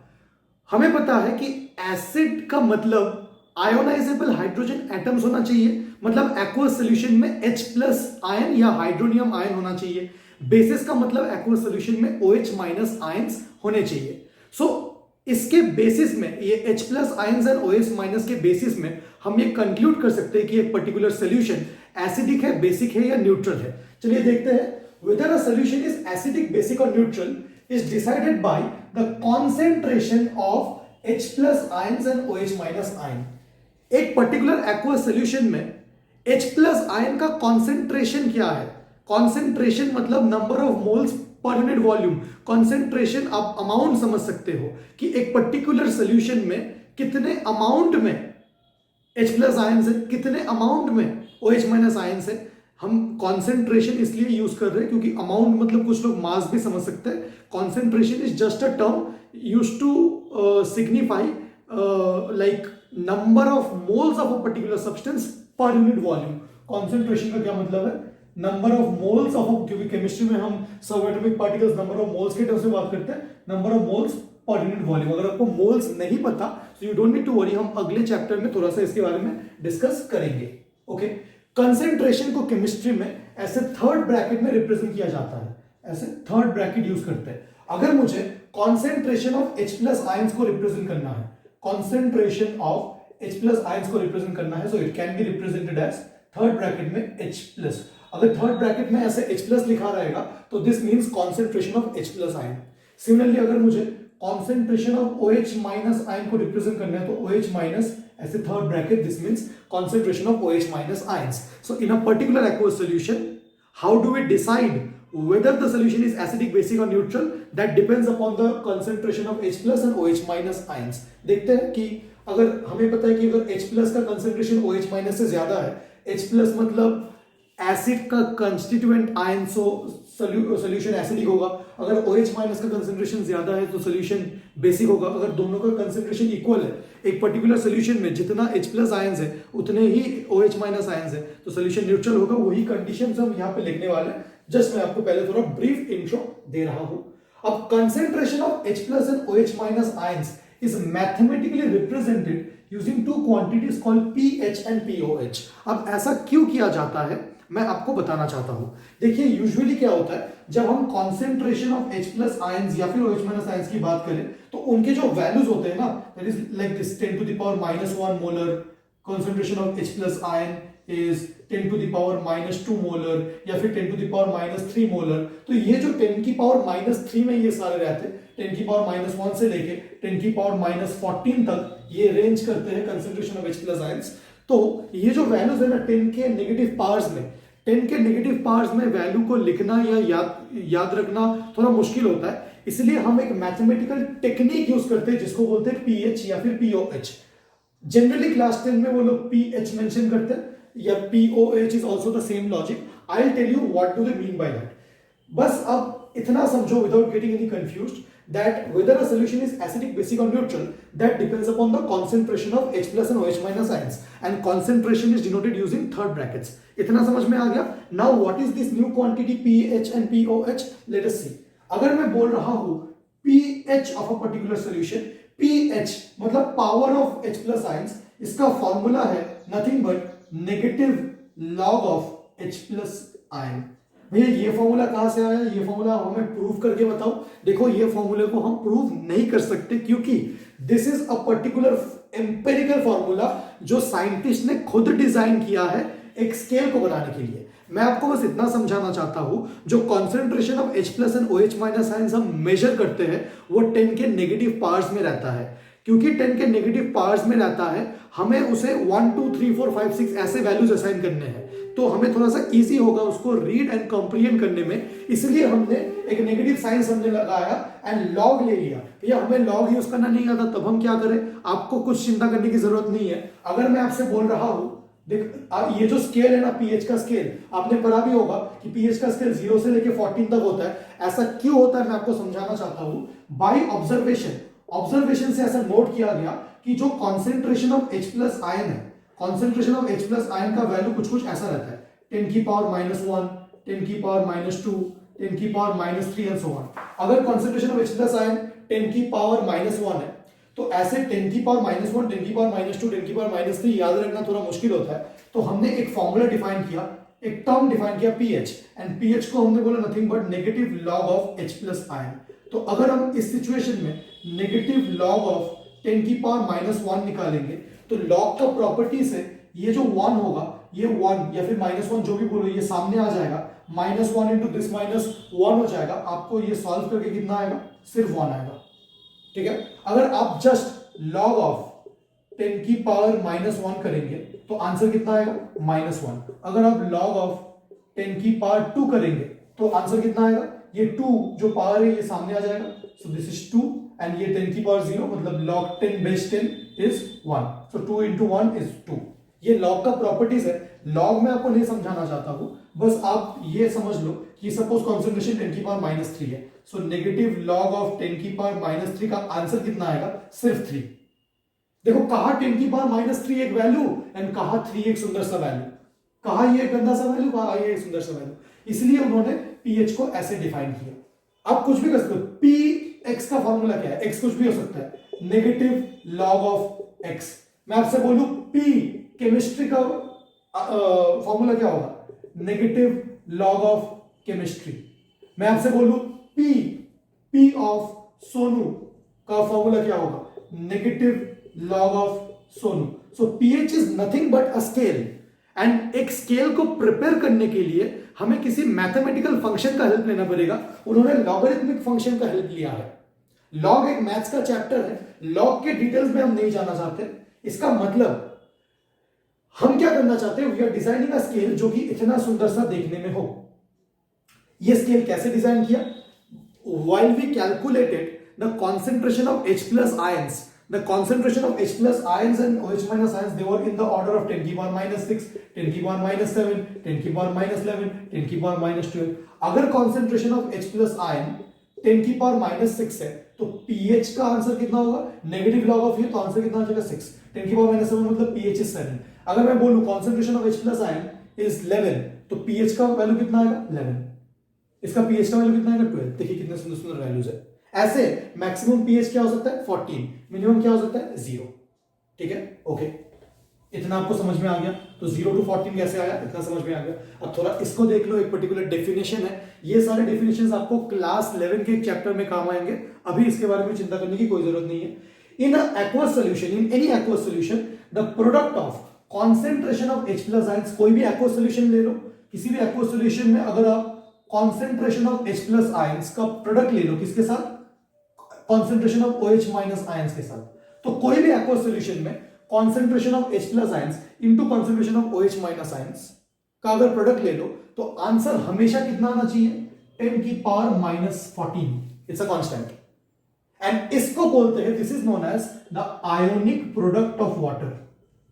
हमें पता है कि एसिड का मतलब आयोनाइजेबल हाइड्रोजन एटम्स होना चाहिए, मतलब एक्वस सोल्यूशन में H प्लस आयन या हाइड्रोनियम आयन होना चाहिए। बेसिस का मतलब एक्वस सोल्यूशन में OH माइनस आयंस होने चाहिए। सो इसके बेसिस में, ये H plus ions and OH minus के बेसिस में हम ये कंक्लूड कर सकते हैं कि एक पर्टिकुलर सोल्यूशन एसिडिक है, बेसिक है या न्यूट्रल है। चलिए देखते हैं, whether a solution is acidic, basic or neutral is decided by the concentration of H plus ions and OH minus ion। एक पर्टिकुलर एक्वस सोल्यूशन में H प्लस आयन का कॉन्सेंट्रेशन क्या है? कॉन्सेंट्रेशन मतलब number of moles per unit volume. Concentration आप amount समझ सकते हो कि एक पर्टिकुलर सोल्यूशन में कितने अमाउंट में H प्लस आयन है, कितने अमाउंट में OH माइनस आयन है। हम कॉन्सेंट्रेशन इसलिए यूज कर रहे हैं क्योंकि अमाउंट मतलब कुछ लोग मास भी समझ सकते हैं। Concentration is just a term use to signify like number of moles of a particular substance per unit volume. Concentration का क्या मतलब है? नंबर ऑफ मोल्स ऑफ, क्योंकि केमिस्ट्री में हम subatomic particles number of moles के टर्म्स में बात करते हैं, number of moles per unit volume. अगर आपको मोल्स नहीं पता तो you don't need to worry, हम अगले चैप्टर में थोड़ा सा इसके बारे में डिस्कस करेंगे। ओके, कंसेंट्रेशन को केमिस्ट्री में ऐसे थर्ड ब्रैकेट में रिप्रेजेंट किया जाता है, ऐसे थर्ड ब्रैकेट यूज करते हैं। अगर मुझे concentration of H plus ions को रिप्रेजेंट करना है, concentration of H plus ions को रिप्रेजेंट करना है, so it can be represented as third bracket में H प्लस। अगर थर्ड ब्रैकेट में ऐसे H प्लस लिखा रहेगा तो this means concentration of H plus ion. Similarly अगर मुझे concentration of OH minus ion को रिप्रेजेंट करना है तो OH माइनस ऐसे third bracket, this means concentration of OH minus ions. So in a particular aqueous solution, how do we decide whether the solution is acidic, basic or neutral? That depends upon the concentration of H plus and OH minus ions. देखते हैं कि अगर हमें पता है कि अगर H plus का concentration OH minus से ज्यादा है, H plus मतलब एसिड का constituent ion, so solution acidic होगा। अगर OH माइनस का कंसेंट्रेशन ज्यादा है तो सोल्यूशन बेसिक होगा। अगर दोनों का कंसेंट्रेशन इक्वल है, एक पर्टिकुलर सोल्यूशन में जितना H प्लस आयंस है उतने ही OH माइनस आयंस है, तो सोल्यूशन न्यूट्रल होगा। वही कंडीशंस हम यहाँ पे लिखने वाले हैं। जस्ट मैं आपको पहले थोड़ा ब्रीफ इंट्रो दे रहा हूं। अब concentration of H plus and OH minus ions is mathematically represented using two quantities called pH and POH। अब ऐसा क्यों किया जाता है मैं आपको बताना चाहता हूं। देखिए यूजुअली क्या होता है, जब हम concentration of H plus ions या फिर OH माइनस आयंस की बात करें तो उनके जो वैल्यूज होते हैं ना, that is like this 10 to the power -1 molar, concentration of H plus ion is 10 to the power -2 molar या फिर 10 to the power -3 मोलर। तो ये जो 10 की पावर -3 में ये सारे रहते हैं, 10 की पावर -1 से लेके 10 की पावर -14 तक ये रेंज करते हैं concentration of H plus ions. तो ये जो वैल्यूज है ना 10 के नेगेटिव पावर्स में, 10 के नेगेटिव पावर्स में वैल्यू को लिखना या याद रखना थोड़ा मुश्किल होता है। इसलिए हम एक मैथमेटिकल टेक्निक यूज करते हैं जिसको बोलते हैं पीएच या फिर पीओएच। जनरली क्लास 10 में वो लोग पीएच मेंशन करते हैं या pOH is also the same logic. I will tell you what do they mean by that. बस अब इतना समझो without getting any confused that whether a solution is acidic, basic or neutral, that depends upon the concentration of H plus and OH minus ions, and concentration is denoted using third brackets। इतना समझ में आ गया? Now what is this new quantity pH and POH? Let us see। अगर मैं बोल रहा हूं pH of a particular solution, pH मतलब power of H plus ions, इसका फॉर्मूला है nothing but negative log of H plus ion। भैया ये फॉर्मूला कहां से आया? ये फॉर्मूला हमें प्रूव करके बताओ। देखो ये फॉर्मूले को हम प्रूव नहीं कर सकते क्योंकि this is a particular empirical formula जो साइंटिस्ट ने खुद डिजाइन किया है एक स्केल को बनाने के लिए। मैं आपको बस इतना समझाना चाहता हूं, जो concentration of H plus and OH minus ions हम मेजर करते हैं वो 10 के नेगेटिव पावर्स में रहता है। क्योंकि 10 के नेगेटिव पावर्स में रहता है, हमें उसे 1 2 3 4 5 6 ऐसे वैल्यूज असाइन करने हैं, तो हमें थोड़ा सा इजी होगा उसको रीड एंड कॉम्प्रिहेंड करने में। इसलिए हमने एक नेगेटिव साइंस हमने लगाया एंड लॉग ले लिया। भैया हमें लॉग यूज करना नहीं आता, तब हम क्या करें? आपको कुछ चिंता करने की जरूरत नहीं है। अगर मैं आपसे बोल रहा हूं, देख ये जो स्केल है ना पीएच का स्केल, आपने पढ़ा भी होगा कि पीएच का स्केल 0 से लेके 14 तक होता है। ऐसा क्यों होता है मैं आपको समझाना चाहता हूं। बाय ऑब्जर्वेशन से ऐसा नोट किया गया कि जो concentration of H plus ion है, concentration of H plus ion का वैल्यू कुछ ऐसा रहता है, 10 की पावर -1, 10 की पावर -2, 10 की पावर -3 एंड सो ऑन। अगर concentration of H plus ion 10 की पावर -1 है तो ऐसे 10 की पावर -1, 10 की पावर -2, 10 की पावर -3 याद रखना थोड़ा मुश्किल होता है। तो हमने एक फॉर्मूला डिफाइन किया, एक टर्म डिफाइन किया pH, एंड pH को हमने बोला nothing but negative log of H plus ion. तो अगर हम इस सिचुएशन में नेगेटिव लॉग ऑफ 10 की पावर -1 निकालेंगे तो लॉग का प्रॉपर्टी से ये जो 1 होगा, ये 1 या फिर -1 जो भी बोलो, ये सामने आ जाएगा, -1 इंटू दिस -1 हो जाएगा। आपको ये सॉल्व करके कितना आएगा? सिर्फ 1 आएगा। ठीक है, अगर आप जस्ट लॉग ऑफ 10 की पावर -1 करेंगे तो आंसर कितना आएगा? -1। अगर आप लॉग ऑफ 10 की पावर 2 करेंगे तो आंसर कितना आएगा? ये 2 जो पावर है ये सामने आ जाएगा, सो दिस इज 2, एंड ये 10 की पावर 0 मतलब log 10 base 10 is 1, so 2 into 1 is 2। ये लॉग का प्रॉपर्टीज है, लॉग में आपको नहीं समझाना चाहता हूं, बस आप ये समझ लो कि सपोज कॉन्सेंट्रेशन 10 की पावर -3 है, सो नेगेटिव लॉग ऑफ 10 की पावर -3 का आंसर कितना आएगा? सिर्फ 3। देखो, कहा 10 की पावर -3 एक वैल्यू एंड कहा 3 एक सुंदर सा वैल्यू, कहा ये गंदा सा वैल्यू, कहा ये एक सुंदर सा वैल्यू, इसलिए उन्होंने pH को ऐसे डिफाइन किया। आप कुछ भी कर सकते हो, px का फॉर्मूला क्या है? x कुछ भी हो सकता है, नेगेटिव लॉग ऑफ x। मैं आपसे बोलूं p केमिस्ट्री का फॉर्मूला क्या होगा? Negative log of chemistry. मैं आपसे बोलूं p ऑफ सोनू का फॉर्मूला क्या होगा? Negative log of Sonu. So pH is nothing but a scale, and एक स्केल को प्रिपेयर करने के लिए हमें किसी मैथमेटिकल फंक्शन का हेल्प लेना पड़ेगा। उन्होंने लॉगरिथमिक फंक्शन का हेल्प लिया है। लॉग एक मैथ्स का चैप्टर है, लॉग के डिटेल्स में हम नहीं जाना चाहते। इसका मतलब हम क्या करना चाहते हैं? We are designing a scale जो कि इतना सुंदर सा देखने में हो। ये स्केल कैसे डिजाइन किया? While we calculated the concentration of H plus ions, the concentration of H plus ions and OH minus ions, they were in the order of 10 की पावर -6, 10 की पावर -7, 10 की पावर -11, 10 की पावर -12। अगर concentration of H plus ion 10 की power -6 है तो pH का answer कितना होगा? नेगेटिव लॉग ऑफ ये, तो आंसर कितना हो जाएगा? 6। 10 की पावर -7 मतलब pH इज 7। अगर मैं बोलूं concentration of H plus ion is 11 तो pH का वैल्यू कितना आएगा? 11। इसका pH का वैल्यू कितना आएगा? 12। देखिए कितने सुंदर सुंदर वैल्यूज है। ऐसे मैक्सिमम pH क्या हो सकता है? 14। मिनिमम क्या हो सकता है? 0। ठीक है, ओके, इतना आपको समझ में आ गया। तो 0 to 14 कैसे आया, इतना समझ में आ गया। अब थोड़ा इसको देख लो, एक पर्टिकुलर डेफिनेशन है। ये सारे डेफिनेशंस आपको क्लास 11 के चैप्टर में काम आएंगे, अभी इसके बारे में चिंता करने की कोई जरूरत नहीं है। इन aqueous solution, in any aqueous solution, the product of concentration of H plus ions, कोई भी एक्वस सोल्यूशन ले लो, किसी भी एक्वस सोल्यूशन में अगर आप concentration of H plus ions का प्रोडक्ट ले लो, किसके साथ? Concentration of OH minus ions के साथ। तो कोई भी एक्वस सॉल्यूशन में concentration of H plus ions into concentration of OH minus ions का अगर प्रोडक्ट ले लो तो आंसर हमेशा कितना आना चाहिए? 10 की power -14। It's a constant, and इसको बोलते हैं, this is known as the ionic product of water.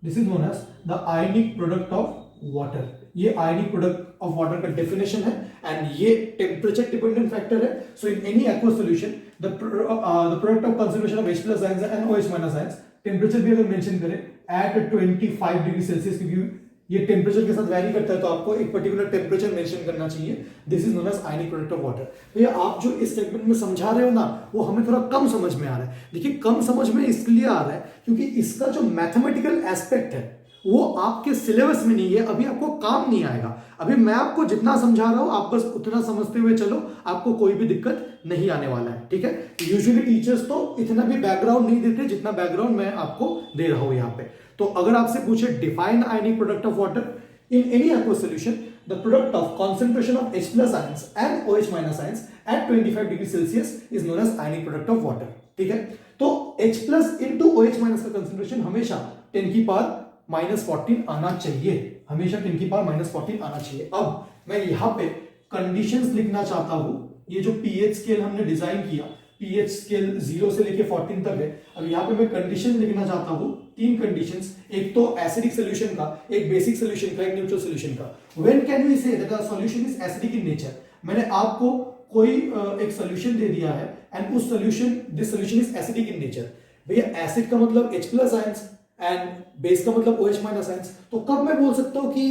This is known as the ionic product of water. ये आयोनिक प्रोडक्ट ऑफ वाटर का डेफिनेशन है, एंड ये टेम्परेचर डिपेंडेंट फैक्टर है। So in any aqueous solution the product of concentration of H plus ions and OH minus ions, temperature भी अगर mention करें at 25 degree Celsius, क्योंकि ये temperature के साथ वैरी करता है तो आपको एक पर्टिकुलर टेम्परेचर मेंशन करना चाहिए। This is known as ionic product of water. तो ये आप जो इस सेगमेंट में समझा रहे हो ना, वो हमें थोड़ा कम समझ में आ रहा है। देखिए, कम समझ में इसलिए आ रहा है क्योंकि इसका जो मैथमेटिकल एस्पेक्ट है वो आपके सिलेबस में नहीं है, अभी आपको काम नहीं आएगा। अभी मैं आपको जितना समझा रहा हूं आप बस उतना समझते हुए चलो, आपको कोई भी दिक्कत नहीं आने वाला है। ठीक है, यूजुअली टीचर्स तो इतना भी बैकग्राउंड नहीं देते जितना बैकग्राउंड मैं आपको दे रहा हूं यहाँ पे। तो अगर आपसे पूछे define ionic product of water in any aqueous solution, the product of concentration of H plus ions and OH minus ions at 25 degree Celsius is known as ionic product of water. ठीक है, तो H plus into OH minus का concentration हमेशा 10 की power -14 आना चाहिए, हमेशा 10 की पावर -14 आना चाहिए। अब मैं यहां पे कंडीशंस लिखना चाहता हूं। ये जो pH स्केल हमने डिजाइन किया, pH स्केल 0 से लेके 14 तक है। अब यहां पे मैं कंडीशन लिखना चाहता हूं, 3 कंडीशंस, एक तो एसिडिक सॉल्यूशन का, एक बेसिक सॉल्यूशन का, एक न्यूट्रल सॉल्यूशन का। When can we say that the solution is acidic in nature? मैंने आपको कोई एक सॉल्यूशन दे दिया है एंड उस solution, this solution is acidic in nature. भैया एसिड का मतलब H plus ions and base का मतलब OH माइनस आयंस। तो कब मैं बोल सकता हूं कि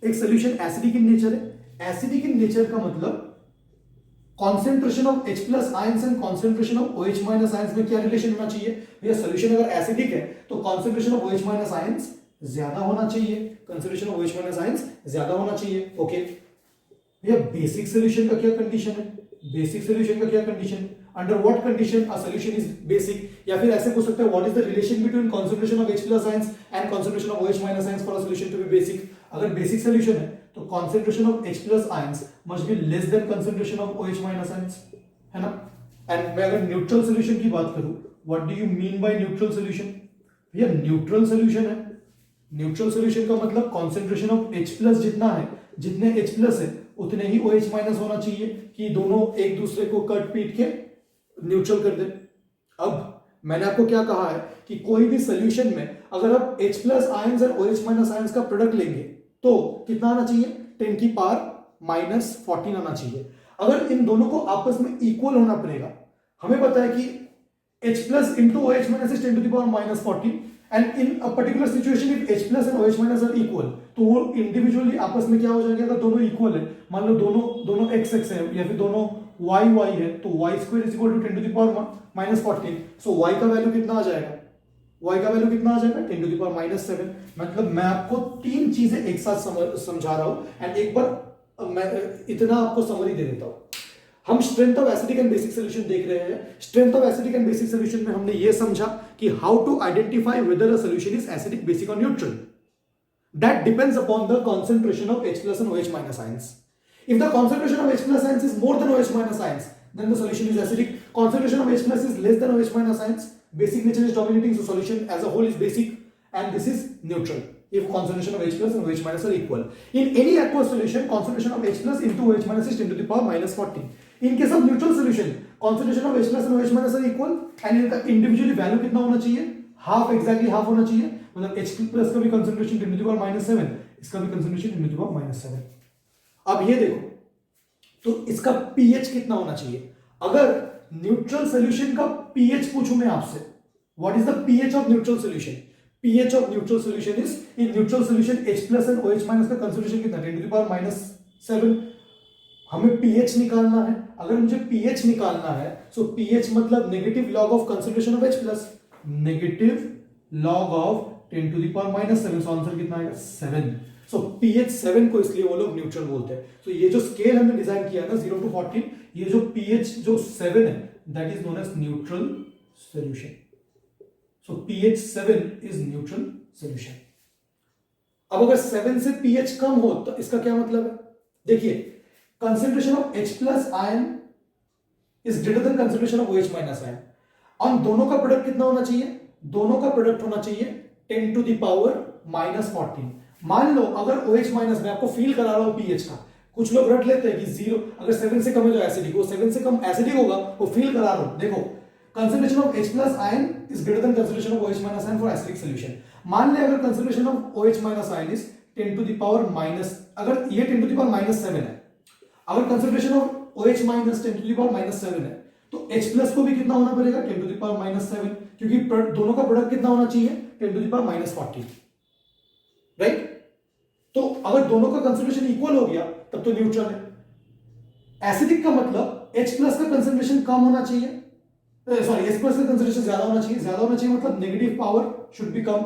एक सॉल्यूशन एसिडिक इन नेचर है? एसिडिक इन नेचर का मतलब concentration of H plus ions and concentration of OH minus ions में क्या रिलेशन होना चाहिए भैया? सोल्यूशन अगर एसिडिक है तो concentration of OH minus ions ज्यादा होना चाहिए, concentration of OH minus ions ज्यादा होना चाहिए। ओके भैया, बेसिक सोल्यूशन का क्या कंडीशन है? बेसिक सोल्यूशन का क्या कंडीशन है? Under what condition a solution is basic? या फिर ऐसे पूछ सकते हैं what is the relation between concentration of H plus ions and concentration of OH minus ions for a solution to be basic? अगर बेसिक सोल्यूशन है तो concentration of H plus ions must be less than concentration of OH minus ions, है ना? And मैं अगर neutral solution की बात करूं, what do you mean bye neutral solution? भैया न्यूट्रल सोल्यूशन है, न्यूट्रल सोल्यूशन का मतलब कॉन्सेंट्रेशन ऑफ H प्लस जितना है, जितने H प्लस है उतने ही OH माइनस होना चाहिए कि दोनों एक दूसरे को कट पीट के न्यूट्रल कर दे। अब मैंने आपको क्या कहा है कि कोई भी सोल्यूशन में अगर आप H प्लस आयंस और OH माइनस आयंस का प्रोडक्ट लेंगे तो कितना आना चाहिए? 10 की पावर -14 आना चाहिए। अगर इन दोनों को आपस में इक्वल होना पड़ेगा, हमें पता है कि H plus into OH minus is 10 to the power -14 and in a particular situation if H plus and OH minus are equal तो वो इंडिविजुअली आपस में क्या हो जाएगा? अगर दोनों इक्वल है, मान लो दोनों x x है या फिर दोनों y y है, तो y square is equal to 10 to the power -14, so y का वैल्यू कितना आ जाएगा? y का वैल्यू कितना आ जाएगा? 10 to the power -7। मतलब मैं आपको तीन चीजें एक साथ समझा रहा हूं एंड एक बार मैं इतना आपको समरी दे देता हूं। हम strength of acidic and basic solution देख रहे हैं। Strength of acidic and basic solution में हमने ये समझा कि how to identify whether a solution is acidic, basic और neutral. That depends upon the concentration of H plus and OH minus ions. If the concentration of H plus ions is more than OH minus ions, then the solution is acidic. Concentration of H plus is less than OH minus ions. Basic nature is dominating, so solution as a whole is basic, and this is neutral. If concentration of H plus and OH minus are equal, in any aqueous solution, concentration of H plus into OH minus is 10 to the power -14. In case of neutral solution, concentration of H plus and OH minus are equal, and इनका individually value कितना होना चाहिए? Half, exactly half होना चाहिए। मतलब H plus का भी concentration 10 to the power -7, इसका भी concentration 10 to the power -7। अब ये देखो, तो इसका pH कितना होना चाहिए? अगर न्यूट्रल सोल्यूशन का pH पूछूं मैं आपसे, what is the pH of neutral solution? pH of neutral solution is, in neutral solution H plus and OH minus का कंसंट्रेशन कितना? 10 to the power -7। हमें pH निकालना है। अगर मुझे pH निकालना है, सो pH मतलब negative log of concentration of H plus, negative log of 10 to the power -7, so answer कितना आएगा? 7। सो pH 7 को इसलिए वो लोग न्यूट्रल बोलते हैं। तो ये जो स्केल हमने डिजाइन किया ना 0 to 14, ये जो pH जो 7 है, that is known as neutral solution. So pH 7 is neutral solution. अब अगर 7 से pH कम हो तो इसका क्या मतलब है? देखिए, concentration of H plus ion is greater than concentration of OH minus ion। और दोनों का प्रोडक्ट कितना होना चाहिए? दोनों का प्रोडक्ट होना चाहिए 10 to the power -14। मान लो अगर OH माइनस, मैं आपको फील करा रहा हूं pH का, कुछ लोग रट लेते हैं कि 0 अगर 7 से कम है तो एसिडिक, वो 7 से कम एसिडिक होगा, वो फील करा रहा हूं। देखो, concentration of H plus ion is greater than concentration of OH minus ion for acidic solution। मान ले अगर concentration of OH minus ion is 10 to the power minus, अगर ये 10 to the power -7 है, अगर concentration of OH minus 10 to the power -7 है, तो H plus को भी कितना होना पड़ेगा? 10 to the power -7, क्योंकि दोनों का प्रोडक्ट कितना होना चाहिए? 10 to the power -14, राइट? तो अगर दोनों का कंसंट्रेशन इक्वल हो गया तब तो न्यूट्रल है। एसिडिक का मतलब H प्लस का कंसंट्रेशन कम होना चाहिए, सॉरी H प्लस का कंसंट्रेशन ज्यादा होना चाहिए, ज्यादा होना चाहिए मतलब negative power should be come,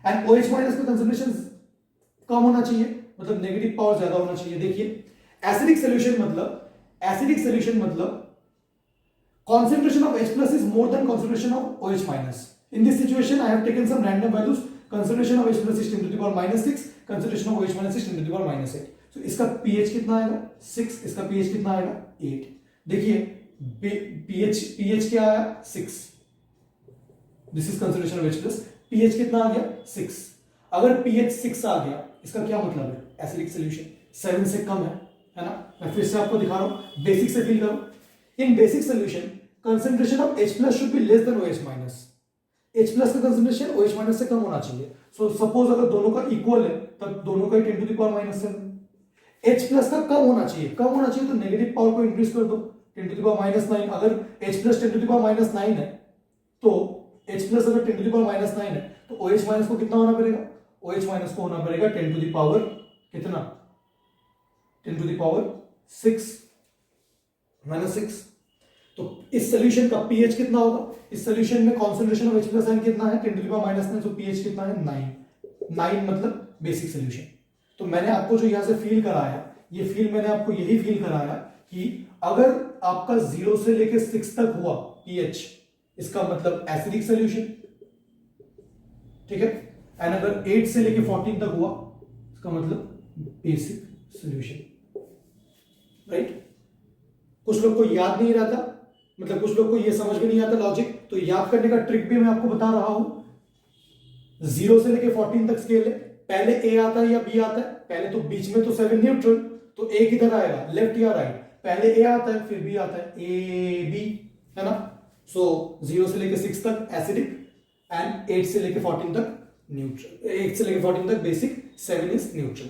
and OH minus का कंसंट्रेशन कम होना चाहिए मतलब नेगेटिव पावर ज्यादा होना चाहिए। देखिए, एसिडिक सॉल्यूशन मतलब concentration of H plus is more than concentration of OH minus। In this situation, I have taken some random values। Concentration of H plus is 10 to the power -6, concentration of OH minus is 10 to the power -8। So इसका pH कितना आएगा? 6। इसका pH कितना आएगा? 8। देखिए, pH क्या आया? 6। This is concentration of H plus। pH कितना आ गया? 6। अगर pH 6 आ गया, इसका क्या मतलब है? एसिडिक सॉल्यूशन 7 से कम है ना? मैं फिर से आपको दिखा रहा हूं, बेसिक से फील करो। In basic solution, concentration of H plus should be less than OH minus। H plus का concentration OH minus से कम होना चाहिए। So suppose अगर दोनों का equal है, तब दोनों का 10 to the power -7। H plus का कम होना चाहिए तो नेगेटिव पावर को इंक्रीज कर दो, 10 to the power -9। अगर H plus 10 to the power -9 है, तो H plus अगर 10 to the power -9 है, तो OH minus को कितना होना पड़ेगा? OH minus को होना पड़ेगा 10 to the power कितना? 10 to the power 6। -6। तो इस सोल्यूशन का पीएच कितना होगा? इस सोल्यूशन में कॉन्सेंट्रेशन ऑफ H+N कितना है? 10⁻⁻⁹, तो पीएच कितना है? 9 मतलब बेसिक सोल्यूशन। तो मैंने आपको जो यहां से फील कराया, ये फील मैंने आपको यही फील कराया कि अगर आपका 0 से लेके 6 तक हुआ पीएच, इसका मतलब एसिडिक सोल्यूशन, ठीक है। एंड अगर 8 से लेके 14 तक हुआ, इसका मतलब बेसिक सोल्यूशन, राइट। कुछ लोग को याद नहीं रहता, मतलब कुछ लोग को ये समझ में नहीं आता लॉजिक, तो याद करने का ट्रिक भी मैं आपको बता रहा हूं। 0 से लेके 14 तक स्केल है, पहले ए आता है या बी आता है? पहले तो बीच में तो 7 न्यूट्रल, तो ए किधर आएगा? लेफ्ट या राइट? पहले ए आता है फिर बी आता है, ए बी, है ना। सो 0 से लेके 6 तक एसिडिक एंड 8 से लेके 14 तक न्यूट्रल, 8 से लेके 14 तक basic, 7 is neutral.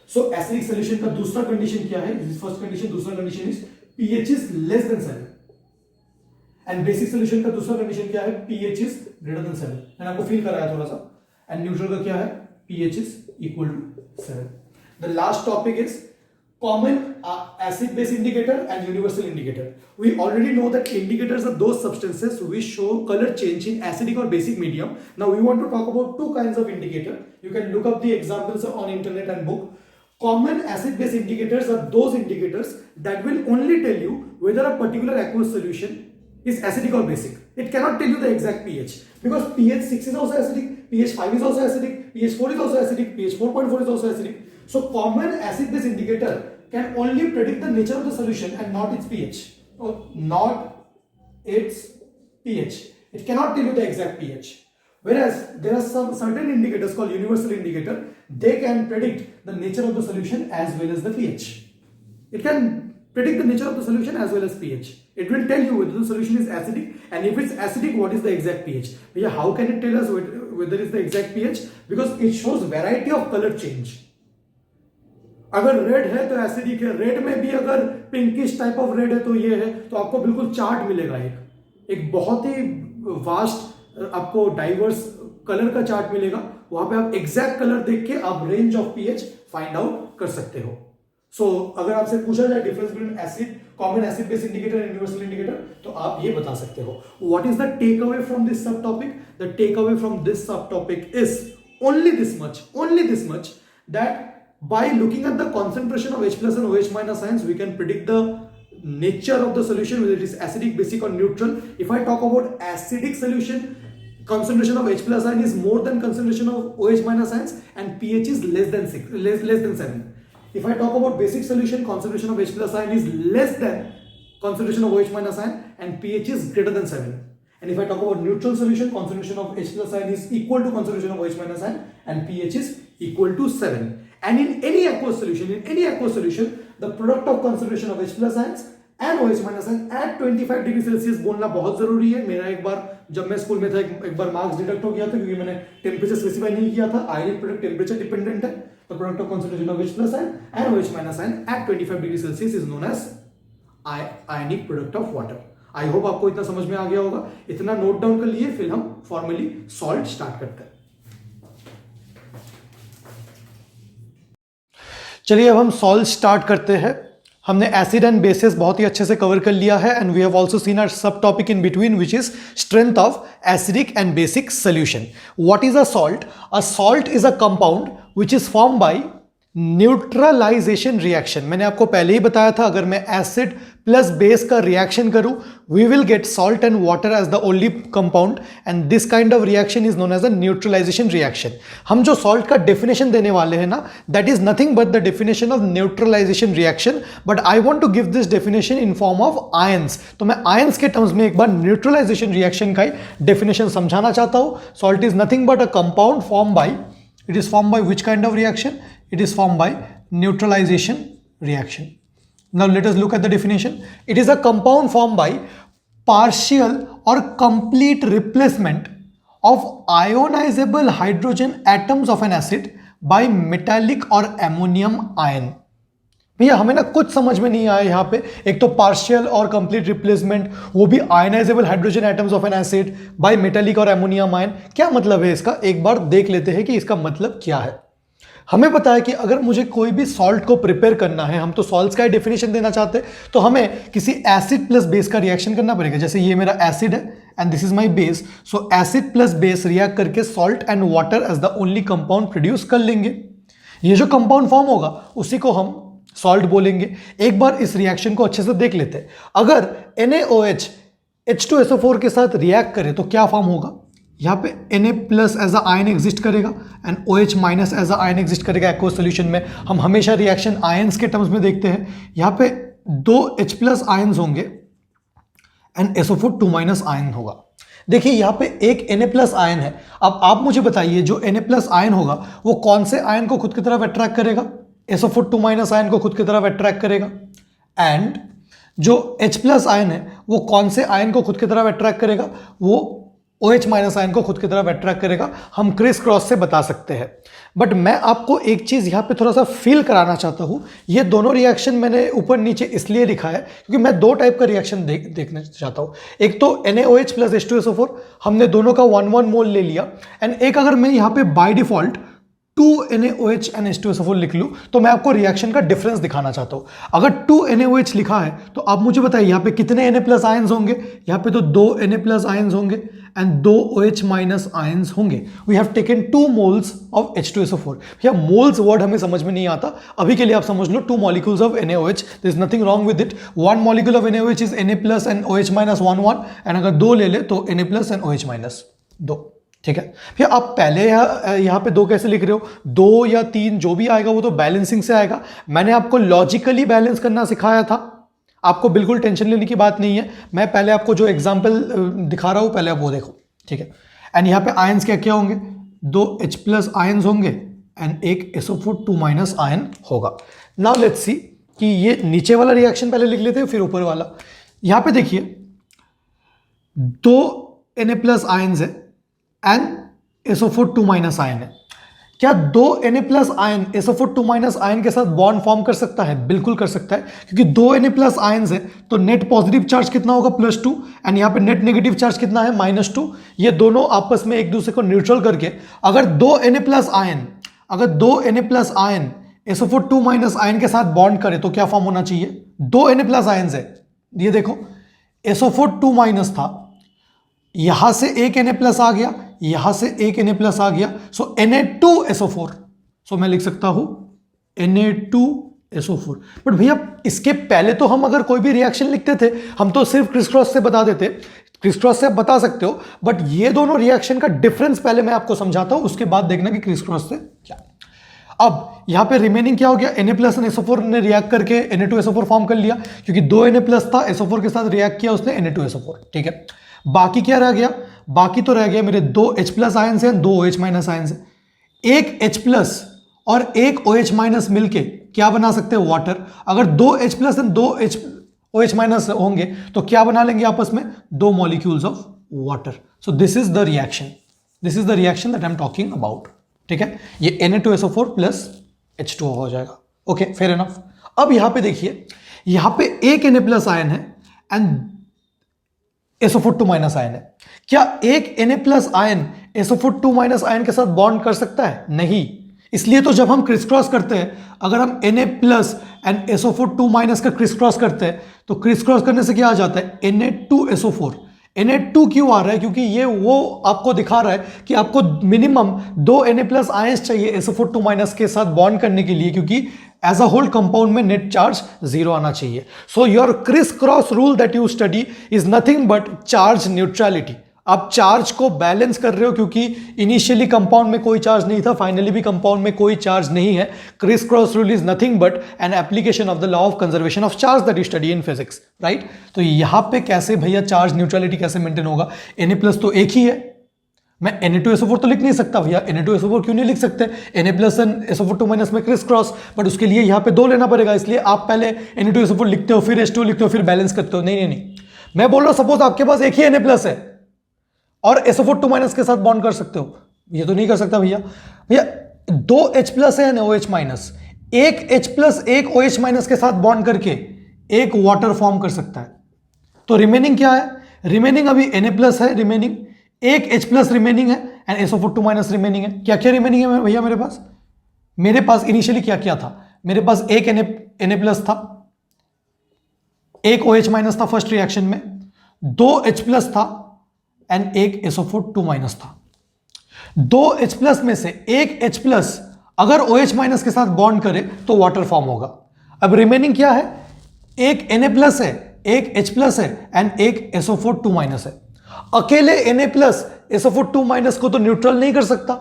So acidic solution का दूसरा कंडीशन क्या है? फर्स्ट कंडीशन, दूसरा condition is pH is less than 7, and basic solution का दूसरा कंडीशन क्या है? PH is greater than 7। मैंने आपको फील कराया थोड़ा सा। एंड न्यूट्रल का क्या है? pH is equal to 7. The last topic is common acid base indicator and universal indicator. We already know that indicators are those substances which show color change in acidic or basic medium. Now we want to talk about two kinds of indicator. You can look up the examples on internet and book. Common acid base indicators are those indicators that will only tell you whether a particular aqueous solution is acidic or basic. It cannot tell you the exact pH, because pH 6 is also acidic, pH 5 is also acidic, pH 4 is also acidic, pH 4.4 is also acidic. So common acid base indicator can only predict the nature of the solution and not its pH, or not its pH. It cannot tell you the exact pH. Whereas there are some certain indicators called universal indicator. They can predict the nature of the solution as well as the pH. It can predict the nature of the solution as well as pH. It will tell you whether the solution is acidic, and if it's acidic, what is the exact pH. But how can it tell us whether it's the exact pH? Because it shows variety of color change. अगर red है तो acidic है, red में भी अगर pinkish type of red है तो ये है, तो आपको बिल्कुल चार्ट मिलेगा, एक बहुत ही वास्ट आपको डाइवर्स कलर का चार्ट मिलेगा। वहां पे आप एग्जैक्ट कलर देख के आप range of pH find out कर सकते हो। सो अगर आपसे पूछा जाए difference between acid, common acid base indicator and universal indicator, तो आप ये बता सकते हो। What is the take away from this sub topic? The take away from this sub topic is only this much that by looking at the concentration of H plus and OH minus ions, we can predict the nature of the solution, whether it is acidic, basic or neutral. If I talk about acidic solution, concentration of H plus ion is more than concentration of OH minus ions and pH is less than 7. If I talk about basic solution, concentration of H plus ion is less than concentration of OH minus ion and pH is greater than 7. And if I talk about neutral solution, concentration of H plus ion is equal to concentration of OH minus ion and pH is equal to 7. And in any aqueous solution, the product of concentration of H plus ions and OH minus ion at 25 degree Celsius बोलना बहुत जरूरी है। मेरा एक बार जब मैं school में था एक बार मार्क्स डिडक्ट हो गया था क्योंकि मैंने टेम्परेचर स्पेसिफाई नहीं किया था। आयनिक प्रोडक्ट टेम्परेचर डिपेंडेंट है। The product of concentration of H plus ion and OH minus ion at 25 degree Celsius is known as ionic product of water. I hope आपको इतना समझ में आ गया होगा। इतना नोट डाउन कर लिए, फिर हम फॉर्मली सॉल्ट स्टार्ट करते हैं। चलिए अब हम सॉल्ट स्टार्ट करते हैं। हमने एसिड एंड बेसिस बहुत ही अच्छे से कवर कर लिया है and we have also seen our sub topic in between which is strength of acidic and basic solution. What is a salt? A salt is a compound which is form by neutralisation reaction. मैंने आपको पहले ही बताया था अगर मैं acid plus base का reaction करूं we will get salt and water as the only compound and this kind of reaction is known as a neutralization reaction. हम जो सॉल्ट का डेफिनेशन देने वाले हैं ना that is nothing but the definition of neutralization reaction, but I want to give this definition in form of ions. तो मैं ions के टर्म्स में एक बार न्यूट्रलाइजेशन रिएक्शन का ही डेफिनेशन समझाना चाहता हूं। Salt is nothing but a compound form by, it is formed by which kind of reaction? It is formed by neutralization reaction. Now let us look at the definition. It is a compound formed by partial or complete replacement of ionizable hydrogen atoms of an acid by metallic or ammonium ion. भैया हमें ना कुछ समझ में नहीं आया यहाँ पे। एक तो पार्शियल और कंप्लीट रिप्लेसमेंट, वो भी ionizable hydrogen atoms of an acid by metallic और एमोनियम आयन। क्या मतलब है इसका? एक बार देख लेते हैं कि इसका मतलब क्या है। हमें पता है कि अगर मुझे कोई भी सॉल्ट को प्रिपेयर करना है, हम तो सॉल्ट्स का ही डेफिनेशन देना चाहते हैं, तो हमें किसी एसिड प्लस बेस का रिएक्शन करना पड़ेगा। जैसे ये मेरा एसिड है and this is my base, so acid plus base react करके salt and water as the only compound produce कर लेंगे। ये जो कंपाउंड फॉर्म होगा उसी को हम सॉल्ट बोलेंगे। एक बार इस रिएक्शन को अच्छे से देख लेते हैं। अगर NaOH H2SO4 के साथ रिएक्ट करे तो क्या फॉर्म होगा? यहाँ पे Na plus as a ion exist करेगा and OH minus as a ion exist करेगा। एक्वस सोल्यूशन में हम हमेशा रिएक्शन आयंस के टर्म्स में देखते हैं। यहाँ पे 2 H प्लस आयंस होंगे एंड SO4 2 माइनस आयन होगा। देखिए यहाँ पे एक Na प्लस आयन है। अब आप मुझे बताइए जो Na प्लस आयन होगा वो कौन से आयन को खुद की तरफ अट्रैक्ट करेगा? SO4 2 माइनस आयन को खुद की तरफ अट्रैक्ट करेगा। एंड जो H प्लस आयन है वो कौन से आयन को खुद की तरफ अट्रैक्ट करेगा? वो OH माइनस आयन को खुद की तरफ अट्रैक्ट करेगा। हम क्रिस क्रॉस से बता सकते हैं। बट मैं आपको एक चीज़ यहाँ पे थोड़ा सा फील कराना चाहता हूँ। ये दोनों रिएक्शन मैंने ऊपर नीचे इसलिए लिखा है क्योंकि मैं दो टाइप का रिएक्शन देखना चाहता हूँ। एक तो NaOH प्लस H2SO4, हमने दोनों का 1 मोल ले लिया। एंड एक अगर मैं यहाँ पे by default 2 NaOH and H2SO4 लिख लूँ तो मैं आपको रिएक्शन का डिफरेंस दिखाना चाहता हूँ। अगर 2 NaOH लिखा है तो आप मुझे बताइए यहाँ पे कितने Na प्लस आयंस होंगे? यहाँ पे तो 2 Na प्लस आयंस होंगे एंड 2 OH माइनस आयंस होंगे। We have taken 2 moles of H2SO4। भैया मोल्स वर्ड हमें समझ में नहीं आता, अभी के लिए आप समझ लो 2 molecules of NaOH, there is nothing wrong with it. 1 molecule of NaOH is Na plus and OH minus 1 1, and अगर 2 ले ले तो Na plus and OH minus 2। ठीक है, फिर आप पहले यहाँ पे 2 कैसे लिख रहे हो? 2 या 3 जो भी आएगा वो तो बैलेंसिंग से आएगा। मैंने आपको लॉजिकली बैलेंस करना सिखाया था, आपको बिल्कुल टेंशन लेने की बात नहीं है। मैं पहले आपको जो एग्जांपल दिखा रहा हूँ पहले आप वो देखो। ठीक है, एंड यहाँ पे आयंस क्या क्या होंगे? 2 H प्लस आयंस होंगे एंड एक SO4 2 माइनस आयन होगा। नाउ लेट्स सी कि ये नीचे वाला रिएक्शन पहले लिख लेते हैं फिर ऊपर वाला। यहाँ पे देखिए 2 Na प्लस आयंस है एंड SO4 2 माइनस आयन है। क्या 2 Na plus ion SO4 2 minus ion के साथ बॉन्ड फॉर्म कर सकता है? बिल्कुल कर सकता है, क्योंकि 2 Na प्लस आयन्स है तो नेट पॉजिटिव चार्ज कितना होगा? +2, एंड यहाँ पे नेट नेगेटिव चार्ज कितना है? -2। ये दोनों आपस में एक दूसरे को न्यूट्रल करके अगर 2 Na plus ion SO4 2 minus ion के साथ बॉन्ड करे तो क्या फॉर्म होना चाहिए? 2 Na प्लस आयन्स है, ये देखो SO4 2 माइनस था, यहां से एक Na प्लस आ गया, यहां से एक Na प्लस आ गया, सो Na2SO4। सो मैं लिख सकता हूं Na2SO4। बट भैया इसके पहले तो हम अगर कोई भी रिएक्शन लिखते थे हम तो सिर्फ क्रिस क्रॉस से बता देते। क्रिस क्रॉस से आप बता सकते हो, बट ये दोनों रिएक्शन का डिफरेंस पहले मैं आपको समझाता हूं, उसके बाद देखना कि क्रिस क्रॉस से क्या। अब यहां पे रिमेनिंग क्या हो गया? Na प्लस एंड SO4 ने रिएक्ट करके Na2SO4 फॉर्म कर लिया, क्योंकि 2 Na प्लस था, SO4 के साथ रिएक्ट किया उसने Na2SO4। ठीक है, बाकी क्या रह गया? बाकी तो रह गया मेरे 2 H प्लस आयंस हैं, 2 OH माइनस आयंस हैं। एक H प्लस और एक OH माइनस मिलके क्या बना सकते हैं? वाटर। अगर 2 H plus and 2 OH minus होंगे तो क्या बना लेंगे आपस में? 2 molecules of water. So this is the reaction that I am talking about. ठीक है, ये Na2SO4 प्लस H2O हो जाएगा। Okay, fair enough. अब यहां पे देखिए, यहां पे एक Na प्लस आयन है एंड SO4 2 माइनस आयन है। क्या एक Na plus ion SO4 2 minus ion के साथ बॉन्ड कर सकता है? नहीं। इसलिए तो जब हम क्रिस क्रॉस करते हैं, अगर हम Na plus and SO4 2 minus का क्रिस क्रॉस करते हैं तो क्रिस क्रॉस करने से क्या आ जाता है? Na2SO4। Na2 क्यों आ रहा है? क्योंकि ये वो आपको दिखा रहा है कि आपको मिनिमम 2 Na प्लस आयंस चाहिए SO4 2 माइनस के साथ बॉन्ड करने के लिए, क्योंकि एज अ होल कंपाउंड में नेट चार्ज 0 आना चाहिए। So your criss cross rule that you study is nothing but charge neutrality. आप चार्ज को बैलेंस कर रहे हो, क्योंकि इनिशियली कंपाउंड में कोई चार्ज नहीं था, फाइनली भी कंपाउंड में कोई चार्ज नहीं है। Criss cross rule is nothing but an application of the law of conservation of charge that you study in physics, right. तो यहां पे कैसे भैया चार्ज न्यूट्रलिटी कैसे मेंटेन होगा? Na प्लस तो एक ही है, मैं Na2SO4 तो लिख नहीं सकता भैया। Na2SO4 क्यों नहीं लिख सकते? Na plus and SO4 2 minus में क्रिस क्रॉस, बट उसके लिए यहाँ पे 2 लेना पड़ेगा। इसलिए आप पहले Na2SO4 लिखते हो, फिर H2 लिखते हो, फिर बैलेंस करते हो। नहीं, मैं बोल रहा हूँ सपोज आपके पास एक ही Na प्लस है और SO4 2 माइनस के साथ बॉन्ड कर सकते हो, ये तो नहीं कर सकता भैया। 2 H प्लस है ना OH माइनस, एक H प्लस एक OH माइनस के साथ बॉन्ड करके एक वाटर फॉर्म कर सकता है। तो रिमेनिंग क्या है? रिमेनिंग अभी Na प्लस है, रिमेनिंग एक H प्लस रिमेनिंग है एंड SO4 2 माइनस रिमेनिंग है। क्या क्या रिमेनिंग है भैया मेरे पास? मेरे पास इनिशियली क्या क्या था, मेरे पास एक Na प्लस था, एक OH माइनस था फर्स्ट रिएक्शन में, 2 H प्लस था एंड एक SO4 2 माइनस था। 2 H प्लस में से एक H प्लस अगर OH माइनस के साथ बॉन्ड करे तो वाटर फॉर्म होगा। अब रिमेनिंग क्या है, एक Na प्लस है, एक H प्लस है एंड एक SO4 2 माइनस है। अकेले Na प्लस SO4 2 माइनस को तो न्यूट्रल नहीं कर सकता,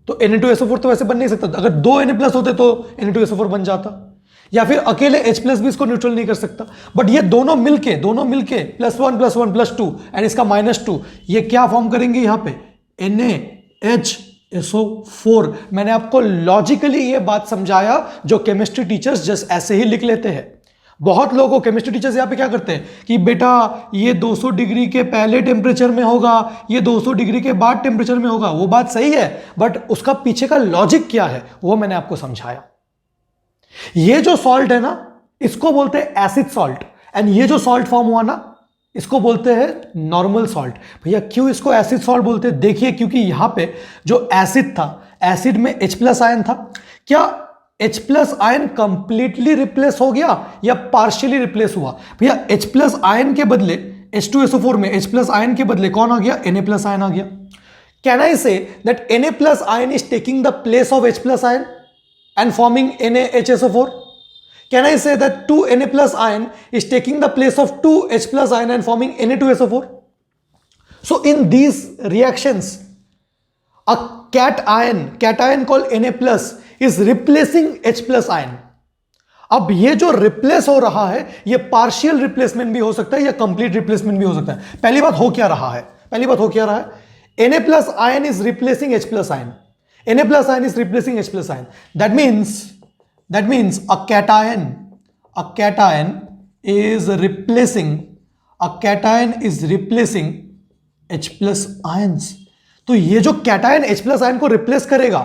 तो Na2SO4 तो वैसे बन नहीं सकता। अगर 2 Na प्लस होते तो Na2SO4 बन जाता, या फिर अकेले H प्लस भी इसको न्यूट्रल नहीं कर सकता। बट ये दोनों मिलके +1 +1 +2 एंड इसका -2, ये क्या फॉर्म करेंगे यहां पे, NaHSO4। मैंने आपको लॉजिकली ये बात समझाया जो केमिस्ट्री टीचर्स जस्ट ऐसे ही लिख लेते हैं। बहुत लोगों को केमिस्ट्री टीचर्स यहां पे क्या करते हैं कि बेटा ये 200 डिग्री के पहले टेम्परेचर में होगा, ये 200 डिग्री के बाद टेम्परेचर में होगा। वो बात सही है, बट उसका पीछे का लॉजिक क्या है वो मैंने आपको समझाया। ये जो सॉल्ट है ना, इसको बोलते हैं एसिड सॉल्ट, एंड ये जो सॉल्ट फॉर्म हुआ ना, इसको बोलते हैं नॉर्मल सॉल्ट। भैया क्यों इसको एसिड सॉल्ट बोलते हैं, देखिए क्योंकि यहां पे जो एसिड था, एसिड में H प्लस आयन था। क्या H plus ion completely replace हो गया या पार्शियली रिप्लेस हुआ? भैया H प्लस आयन के बदले H2SO4 में H प्लस आयन के बदले कौन आ गया, Na प्लस आयन आ गया। Can I say that Na plus ion is taking the place of H plus ion and forming NaHSO4? Can I say that 2 Na plus ion is taking the place of 2 H plus ion and forming Na2SO4? So in these reactions, a cation called Na plus is replacing H plus ion. अब ये जो replace हो रहा है ये partial replacement भी हो सकता है या कंप्लीट रिप्लेसमेंट भी हो सकता है। पहली बात हो क्या रहा है, Na plus ion is replacing H plus ion. Na plus ion is replacing H plus ion. That means a cation is replacing H plus ions. तो ये जो कैटायन H plus ion को रिप्लेस करेगा,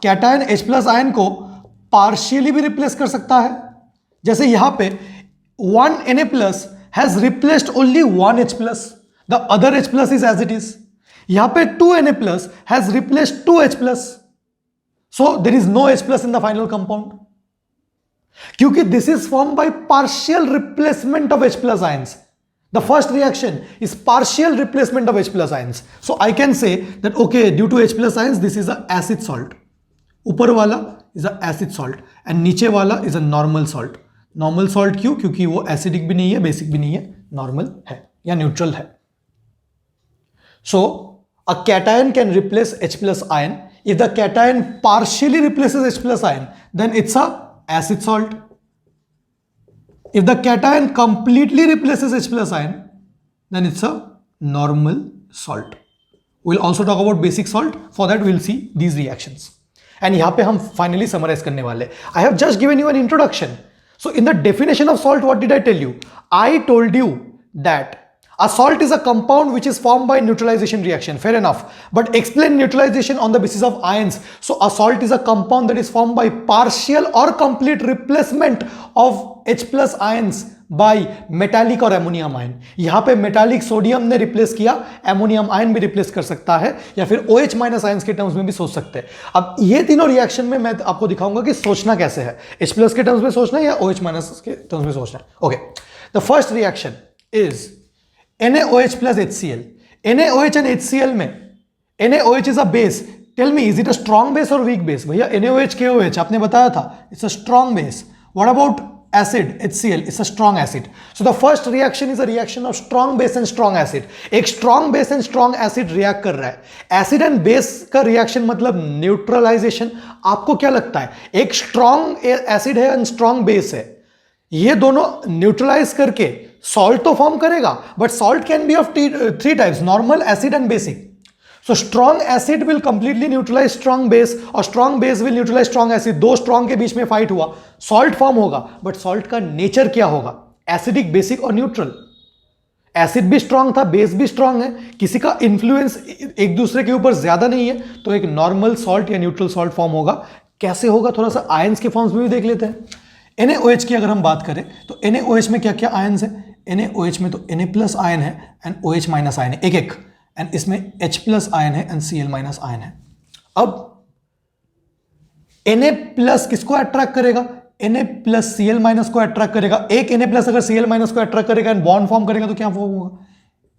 कैटायन H plus ion को partially भी replace कर सकता है। जैसे यहां पे 1 Na plus has replaced only 1 H plus, the other H plus is as it is. यहां पे 2 Na plus has replaced 2 H plus. So there is no H plus in the final compound. क्योंकि this is formed by partial replacement of H plus ions. The first reaction is partial replacement of H plus ions. So I can say that okay, due to H plus ions, this is a acid salt. ऊपर वाला is a acid salt and नीचे वाला is a normal salt. Normal salt क्यों? क्योंकि वो acidic भी नहीं है, basic भी नहीं है, normal है या neutral है. So a cation can replace H plus ion. If the cation partially replaces H plus ion, then it's a acid salt. If the cation completely replaces H plus ion, then it's a normal salt. We'll also talk about basic salt. For that, we'll see these reactions. And यहाँ पे हम finally summarize करने वाले. I have just given you an introduction. So in the definition of salt, what did I tell you? I told you that a salt is a compound which is formed by neutralization reaction. Fair enough. But explain neutralization on the basis of ions. So a salt is a compound that is formed by partial or complete replacement of H plus ions by metallic और ammonium ion. यहाँ पे metallic sodium ने replace किया, ammonium ion भी replace कर सकता है, या फिर OH माइनस आयंस के टर्म्स में भी सोच सकते हैं। अब ये तीनों रिएक्शन में मैं आपको दिखाऊंगा कि सोचना कैसे है, H प्लस के टर्म्स में सोचना है या OH माइनस के टर्म्स में सोचना है। Okay, the first reaction is NaOH plus HCl. NaOH and HCl में NaOH is a base. Tell me, is it a strong base or weak base? भैया NaOH KOH आपने बताया था, it's a strong base. What about acid HCl? It's a strong acid. So the first reaction is a reaction of strong base and strong acid. एक strong base and strong acid react कर रहा है. Acid and base का reaction मतलब neutralization. आपको क्या लगता है, एक strong acid है and strong base है, ये दोनों न्यूट्रलाइज करके सॉल्ट तो फॉर्म करेगा, but salt can be of 3 types, normal, acid and basic. So strong acid will completely neutralise strong base और strong base will neutralise strong acid. दो strong के बीच में फाइट हुआ, सॉल्ट फॉर्म होगा, बट सॉल्ट का nature क्या होगा, एसिडिक, बेसिक और न्यूट्रल. एसिड भी स्ट्रॉन्ग था, बेस भी स्ट्रॉन्ग है, किसी का इंफ्लुएंस एक दूसरे के ऊपर ज्यादा नहीं है, तो एक नॉर्मल सॉल्ट या न्यूट्रल सॉल्ट फॉर्म होगा. कैसे होगा, थोड़ा सा आयंस के फॉर्म्स में भी देख लेते हैं. NaOH की अगर हम बात करें तो NaOH में क्या क्या आयंस है. NaOH में तो Na प्लस आयन है एंड OH माइनस आयन है, एक एक, एंड इसमें H प्लस आयन है एंड Cl माइनस आयन है. अब Na प्लस किसको अट्रैक्ट करेगा? Na प्लस Cl माइनस को अट्रैक्ट करेगा। एक Na प्लस अगर Cl माइनस को अट्रैक्ट करेगा एंड बॉन्ड फॉर्म करेगा तो क्या फॉर्म होगा?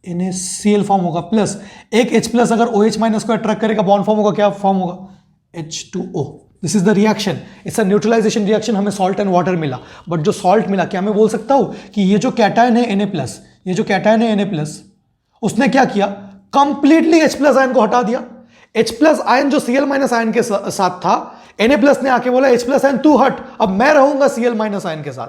NaCl फॉर्म होगा। प्लस एक H प्लस अगर OH माइनस को अट्रैक्ट करेगा, बॉन्ड फॉर्म होगा, क्या फॉर्म होगा? H2O। This is the reaction, it's a neutralization reaction. हमें सॉल्ट एंड वाटर मिला, बट जो सॉल्ट मिला, क्या मैं बोल सकता हूं कि ये जो कैटायन है Na प्लस, ये जो कैटायन है Na प्लस, उसने क्या किया? कंप्लीटली H प्लस आयन को हटा दिया। H प्लस आयन जो Cl माइनस आयन के साथ था, Na प्लस ने आके बोला H प्लस आयन तू हट, अब मैं रहूंगा Cl माइनस आयन के साथ।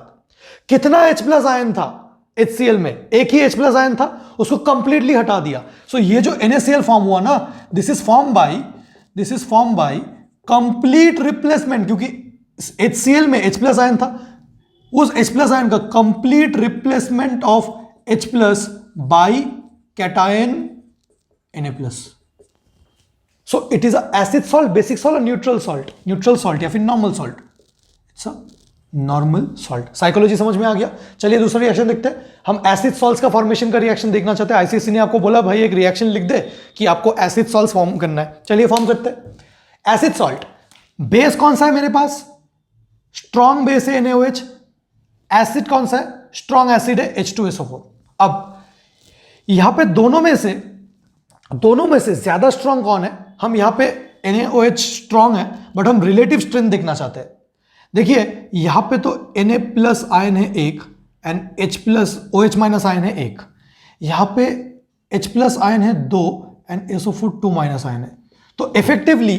कितना H प्लस आयन था HCl में? एक ही H प्लस आयन था, उसको कंप्लीटली हटा दिया। सो ये जो NaCl फॉर्म हुआ ना, this is form by complete replacement, क्योंकि HCl में H प्लस आयन था, उस H प्लस आयन का complete replacement of H plus by cation Na plus. So it is acid salt, basic salt और neutral salt या फिर normal salt. It's a normal salt. Psychology समझ में आ गया। चलिए दूसरा रिएक्शन देखते हैं। हम एसिड सॉल्ट्स का फॉर्मेशन का रिएक्शन देखना चाहते हैं। आईसीएसई ने आपको बोला भाई एक रिएक्शन लिख दे कि आपको एसिड सॉल्ट्स फॉर्म करना है। चलिए फॉर्म करते हैं। एसिड सॉल्ट, बेस कौन सा है मेरे पास? स्ट्रॉन्ग बेस है NaOH। एसिड कौन सा है? स्ट्रॉन्ग एसिड है H2SO4। अब यहां पे दोनों में से ज्यादा स्ट्रॉन्ग कौन है? हम यहां पे NaOH स्ट्रॉन्ग है, बट हम रिलेटिव स्ट्रेंथ देखना चाहते हैं। देखिए यहां पे तो Na प्लस आयन है एक and H plus OH minus ion है एक, यहां पे H प्लस आयन है दो एंड SO4 2 माइनस आयन है। तो इफेक्टिवली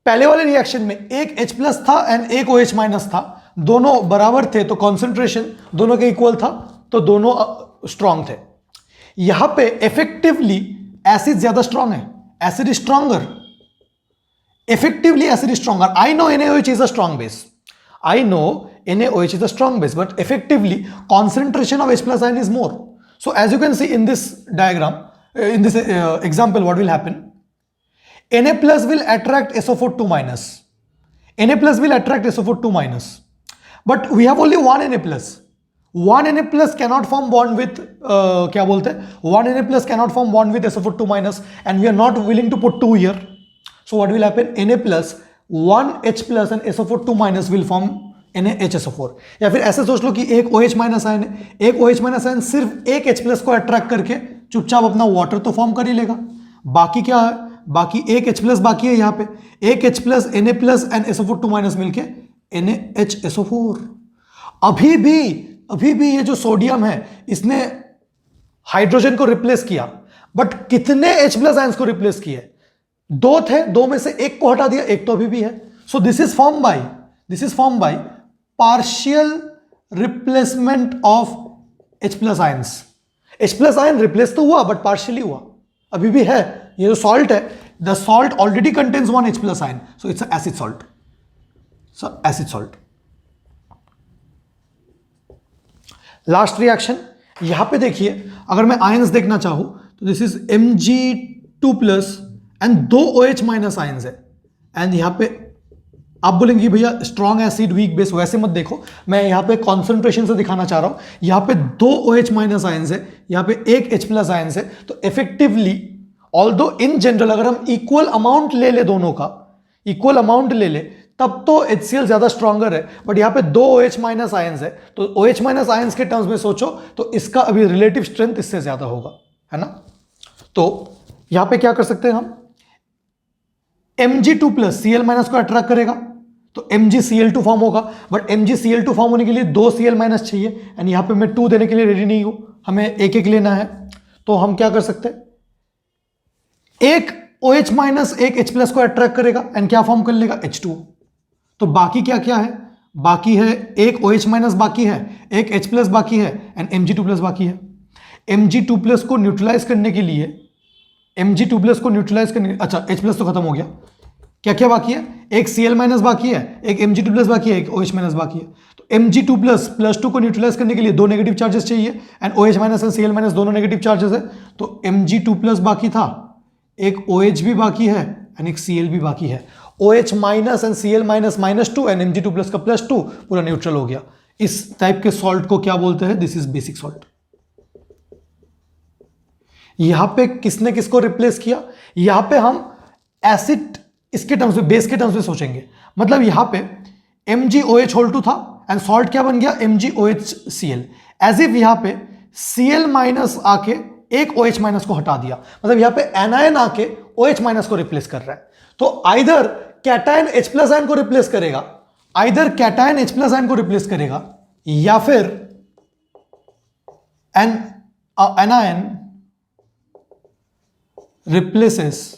पहले वाले रिएक्शन में एक H प्लस था एंड एक OH माइनस था, दोनों बराबर थे, तो कॉन्सेंट्रेशन दोनों के इक्वल था, तो दोनों स्ट्रॉन्ग थे। यहां पे इफेक्टिवली एसिड ज्यादा स्ट्रॉन्ग है, acid is stronger, effectively acid is stronger. I know NaOH is a strong base. But effectively concentration of H plus ion is more. So as you can see in this diagram, in this example, what will happen? Na plus will attract SO4 2 minus. Na plus will attract SO4 2 minus. But we have only one Na plus. One Na plus cannot form bond with क्या बोलते हैं? One Na plus cannot form bond with SO4 2 minus, and we are not willing to put 2 here. So what will happen? Na plus 1 H plus and SO4 2 minus will form NaHSO4। या फिर ऐसे सोच लो कि एक OH minus ion है, एक OH minus ion सिर्फ एक H प्लस को अट्रैक्ट करके चुपचाप अपना वाटर तो फॉर्म कर ही लेगा। बाकी क्या है? बाकी एक H प्लस बाकी है, यहाँ पे एक H plus Na plus and SO4 2 minus मिलके NaHSO4। अभी भी ये जो सोडियम है इसने हाइड्रोजन को रिप्लेस किया, बट कितने H प्लस आयंस को रिप्लेस किए? दो थे, दो में से एक को हटा दिया, एक तो अभी भी है। So this is form by partial replacement of H plus ions. H plus ion replace तो हुआ बट पार्शियली हुआ, अभी भी है। ये जो सॉल्ट है, the salt already contains 1 H plus ion, so it's acid salt. Last reaction यहां पे देखिए, अगर मैं आयंस देखना चाहूं तो this is Mg2 plus and दो OH माइनस आयंस है, एंड यहां पे आप बोलेंगे भैया स्ट्रॉन्ग एसिड वीक बेस, वैसे मत देखो, मैं यहां पे कॉन्सेंट्रेशन से दिखाना चाह रहा हूं। यहां पे दो OH माइनस आयंस है, यहां पे एक H प्लस आयंस है, तो इफेक्टिवली ऑल्दो इन जनरल अगर हम इक्वल अमाउंट ले ले, दोनों का इक्वल अमाउंट ले ले, तब तो HCl ज्यादा स्ट्रॉन्गर है, बट यहां पे दो OH माइनस आयंस है, तो OH माइनस आयंस के टर्म्स में सोचो तो इसका अभी रिलेटिव स्ट्रेंथ इससे ज्यादा होगा, है ना। तो यहां पे क्या कर सकते हैं हम? Mg2 प्लस Cl माइनस को अट्रैक्ट करेगा तो MgCl2 फॉर्म होगा, बट MgCl2 फॉर्म होने के लिए दो Cl माइनस चाहिए, एंड यहां पे मैं 2 देने के लिए रेडी नहीं हूं, हमें एक एक लेना है। तो हम क्या कर सकते हैं? एक OH माइनस एक H प्लस को अट्रैक्ट करेगा एंड क्या फॉर्म कर लेगा? H2। तो बाकी क्या क्या है? बाकी है एक OH माइनस बाकी है, एक H प्लस बाकी है एंड Mg2 प्लस बाकी है। Mg2 प्लस को न्यूट्रलाइज करने के लिए अच्छा H प्लस तो खत्म हो गया, क्या क्या बाकी है? एक Cl माइनस बाकी है, एक Mg2 प्लस बाकी है, एक OH माइनस बाकी है। तो Mg2 प्लस +2 को न्यूट्रलाइज करने के लिए दो नेगेटिव चार्जेस चाहिए, and OH minus and Cl minus दोनों नेगेटिव चार्जेस है, तो Mg2 प्लस बाकी था, एक OH भी बाकी है एंड एक Cl भी बाकी है। OH minus and Cl minus -2 and Mg2 plus का +2 पूरा न्यूट्रल हो गया। इस टाइप के सॉल्ट को क्या बोलते हैं? This is basic salt. यहां पे किसने किसको रिप्लेस किया? यहां पे हम एसिड इसके टर्म्स में, बेस के टर्म्स में सोचेंगे, मतलब यहां पे MgOH होल 2 था एंड सॉल्ट क्या बन गया, MgOHCl, एज इफ यहां पे Cl माइनस आके एक OH माइनस को हटा दिया, मतलब यहां पे एनायन आके OH माइनस को रिप्लेस कर रहा है। तो either cation H plus ion को रिप्लेस करेगा, either cation H plus ion को रिप्लेस करेगा, या फिर anion replaces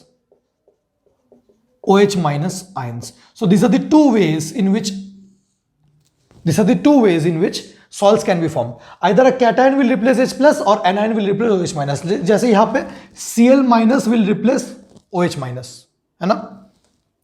OH minus ions. So these are the two ways in which salts can be formed. Either a cation will replace H plus or anion will replace OH minus. जैसे यहाँ पे Cl minus will replace OH minus, है ना?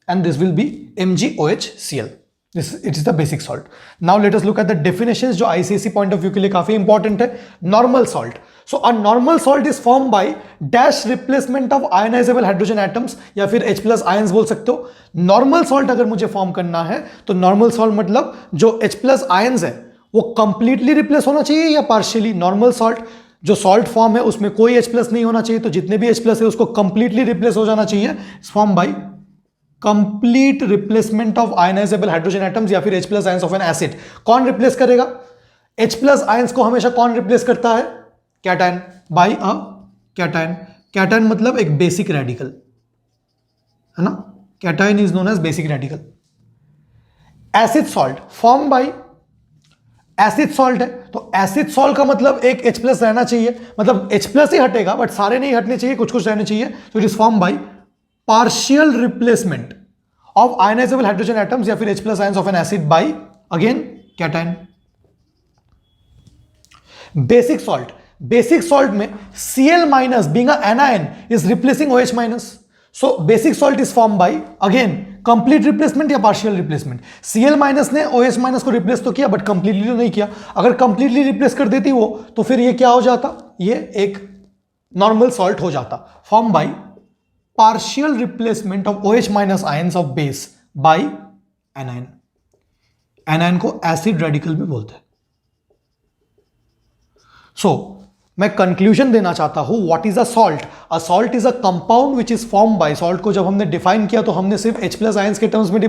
And this will be MgOHCl. It is the basic salt. Now let us look at the definitions जो ICSE point of view के लिए काफी important है. Normal salt. So a normal salt is formed by dash replacement of ionizable hydrogen atoms, या फिर H plus ions बोल सकते हो. Normal salt अगर मुझे फॉर्म करना है तो normal salt मतलब जो H plus ions है वो कंप्लीटली रिप्लेस होना चाहिए या पार्शियली. नॉर्मल सॉल्ट जो सॉल्ट फॉर्म है उसमें कोई H प्लस नहीं होना चाहिए, तो जितने भी H प्लस है उसको कंप्लीटली रिप्लेस हो जाना चाहिए. Form by complete replacement of ionizable hydrogen atoms या फिर H plus ions of an acid. कौन रिप्लेस करेगा? H प्लस आयंस को हमेशा कौन रिप्लेस करता है? Cation, by a cation. Cation मतलब एक बेसिक रेडिकल, है ना? Cation is known as basic radical. Acid salt form by acid salt है, तो एसिड सॉल्ट का मतलब एक H प्लस रहना चाहिए, मतलब H प्लस ही हटेगा बट सारे नहीं हटने चाहिए, कुछ कुछ रहने चाहिए. तो it is form bye partial replacement of ionizable hydrogen atoms या फिर H plus ions of an acid by again cation. Basic salt. Basic salt में Cl minus being a anion is replacing OH minus. So basic salt is formed by again complete replacement या partial replacement. Cl minus ने OH minus को replace तो किया but completely तो नहीं किया. अगर completely replace कर देती वो तो फिर ये क्या हो जाता? ये एक normal salt हो जाता. Formed by partial replacement of OH minus ions of base by anion. anion को acid radical भी बोलते हैं. So मैं कंक्लूजन देना चाहता हूं. What is a salt? A salt is a compound which is form bye. Salt को जब हमने डिफाइन किया तो हमने सिर्फ H प्लस आयंस के टर्म्स में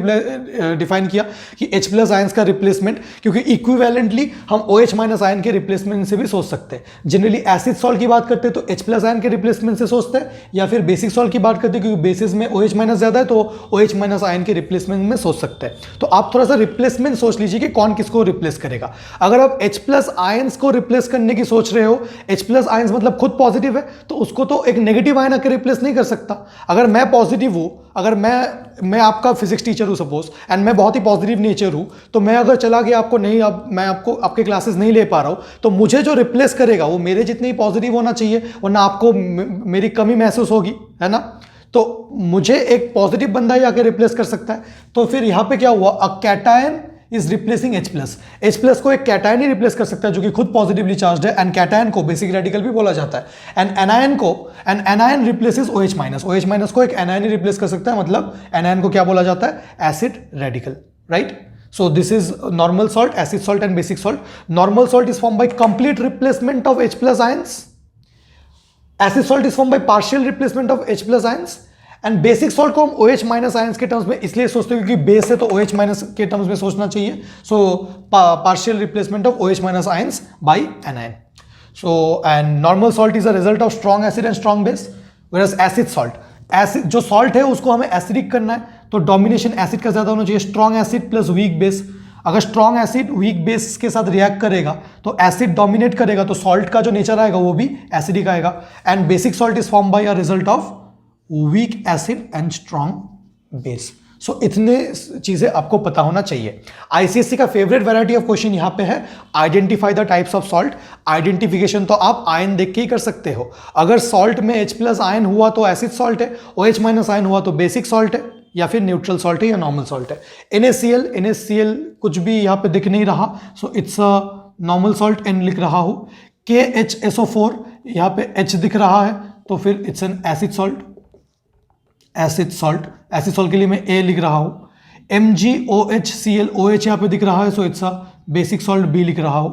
डिफाइन किया कि H प्लस आयंस का रिप्लेसमेंट, क्योंकि इक्विवेलेंटली हम OH माइनस आयन के रिप्लेसमेंट से भी सोच सकते हैं. जनरली एसिड सॉल्ट की बात करते हैं तो H प्लस आयन के रिप्लेसमेंट से सोचते हैं, या फिर बेसिक सॉल्ट की बात करते हैं क्योंकि बेसिस में OH माइनस ज्यादा है तो OH माइनस आयन के रिप्लेसमेंट में सोच सकते हैं. तो आप थोड़ा सा रिप्लेसमेंट सोच लीजिए कि कौन किसको रिप्लेस करेगा. अगर आप H प्लस आयंस को रिप्लेस करने की सोच रहे हो, H प्लस आयंस मतलब खुद पॉजिटिव है, तो उसको तो एक नेगेटिव आयन आकर रिप्लेस नहीं कर सकता. अगर मैं पॉजिटिव हूं, अगर मैं आपका फिजिक्स टीचर हूं सपोज, एंड मैं बहुत ही पॉजिटिव नेचर हूं, तो मैं अगर चला गया आपको नहीं, अब मैं आपको आपके क्लासेस नहीं ले पा रहा हूं, तो मुझे जो रिप्लेस करेगा वो मेरे जितने ही पॉजिटिव होना चाहिए, वरना आपको मेरी कमी महसूस होगी, है ना? तो मुझे एक पॉजिटिव बंदा ही आकर रिप्लेस कर सकता है. तो फिर यहां पे क्या हुआ? A cation is replacing H plus. H plus को एक कैटायन ही रिप्लेस कर सकता है जो कि खुद पॉजिटिवली चार्ज्ड है, एंड कैटायन को बेसिक रेडिकल भी बोला जाता है. And anion replaces OH minus. OH minus को एक एनायन ही रिप्लेस कर सकता है, मतलब एनायन को क्या बोला जाता है? Acid radical, right? So this is normal salt, acid salt and basic salt. Normal salt is formed by complete replacement of H plus ions. Acid salt is formed by partial replacement of H plus ions. And basic salt को हम OH minus ions के terms में इसलिए सोचते हैं क्योंकि base है तो OH माइनस के टर्म्स में सोचना चाहिए. So partial replacement of OH minus ions by anion. So and normal salt is a result of strong acid and strong base. Whereas acid salt, acid जो सॉल्ट है उसको हमें एसिडिक करना है, तो डोमिनेशन एसिड का ज्यादा होना चाहिए. Strong acid plus weak base. अगर स्ट्रॉन्ग एसिड वीक बेस के साथ रिएक्ट करेगा तो एसिड डोमिनेट करेगा, तो सॉल्ट का जो नेचर आएगा वो भी एसिडिक आएगा. And basic salt is form by a result of weak acid and strong base. So इतने चीजें आपको पता होना चाहिए. आईसीएससी का फेवरेट वैरायटी ऑफ क्वेश्चन यहां पे है identify the types of salt. Identification तो आप आयन देख के ही कर सकते हो. अगर सॉल्ट में H प्लस आयन हुआ तो एसिड सॉल्ट है, OH माइनस आयन हुआ तो बेसिक सॉल्ट है, या फिर न्यूट्रल सॉल्ट है या नॉर्मल सॉल्ट है. NaCl कुछ भी यहां पे दिख नहीं रहा, so it's a normal salt, N लिख रहा हूं. KHSO4 यहां पे H दिख रहा है तो फिर it's an acid salt. Acid salt, acid salt के लिए मैं A लिख रहा हूं. MgOHCl, OH यहां पे दिख रहा है, so it's a basic salt, B लिख रहा हूं.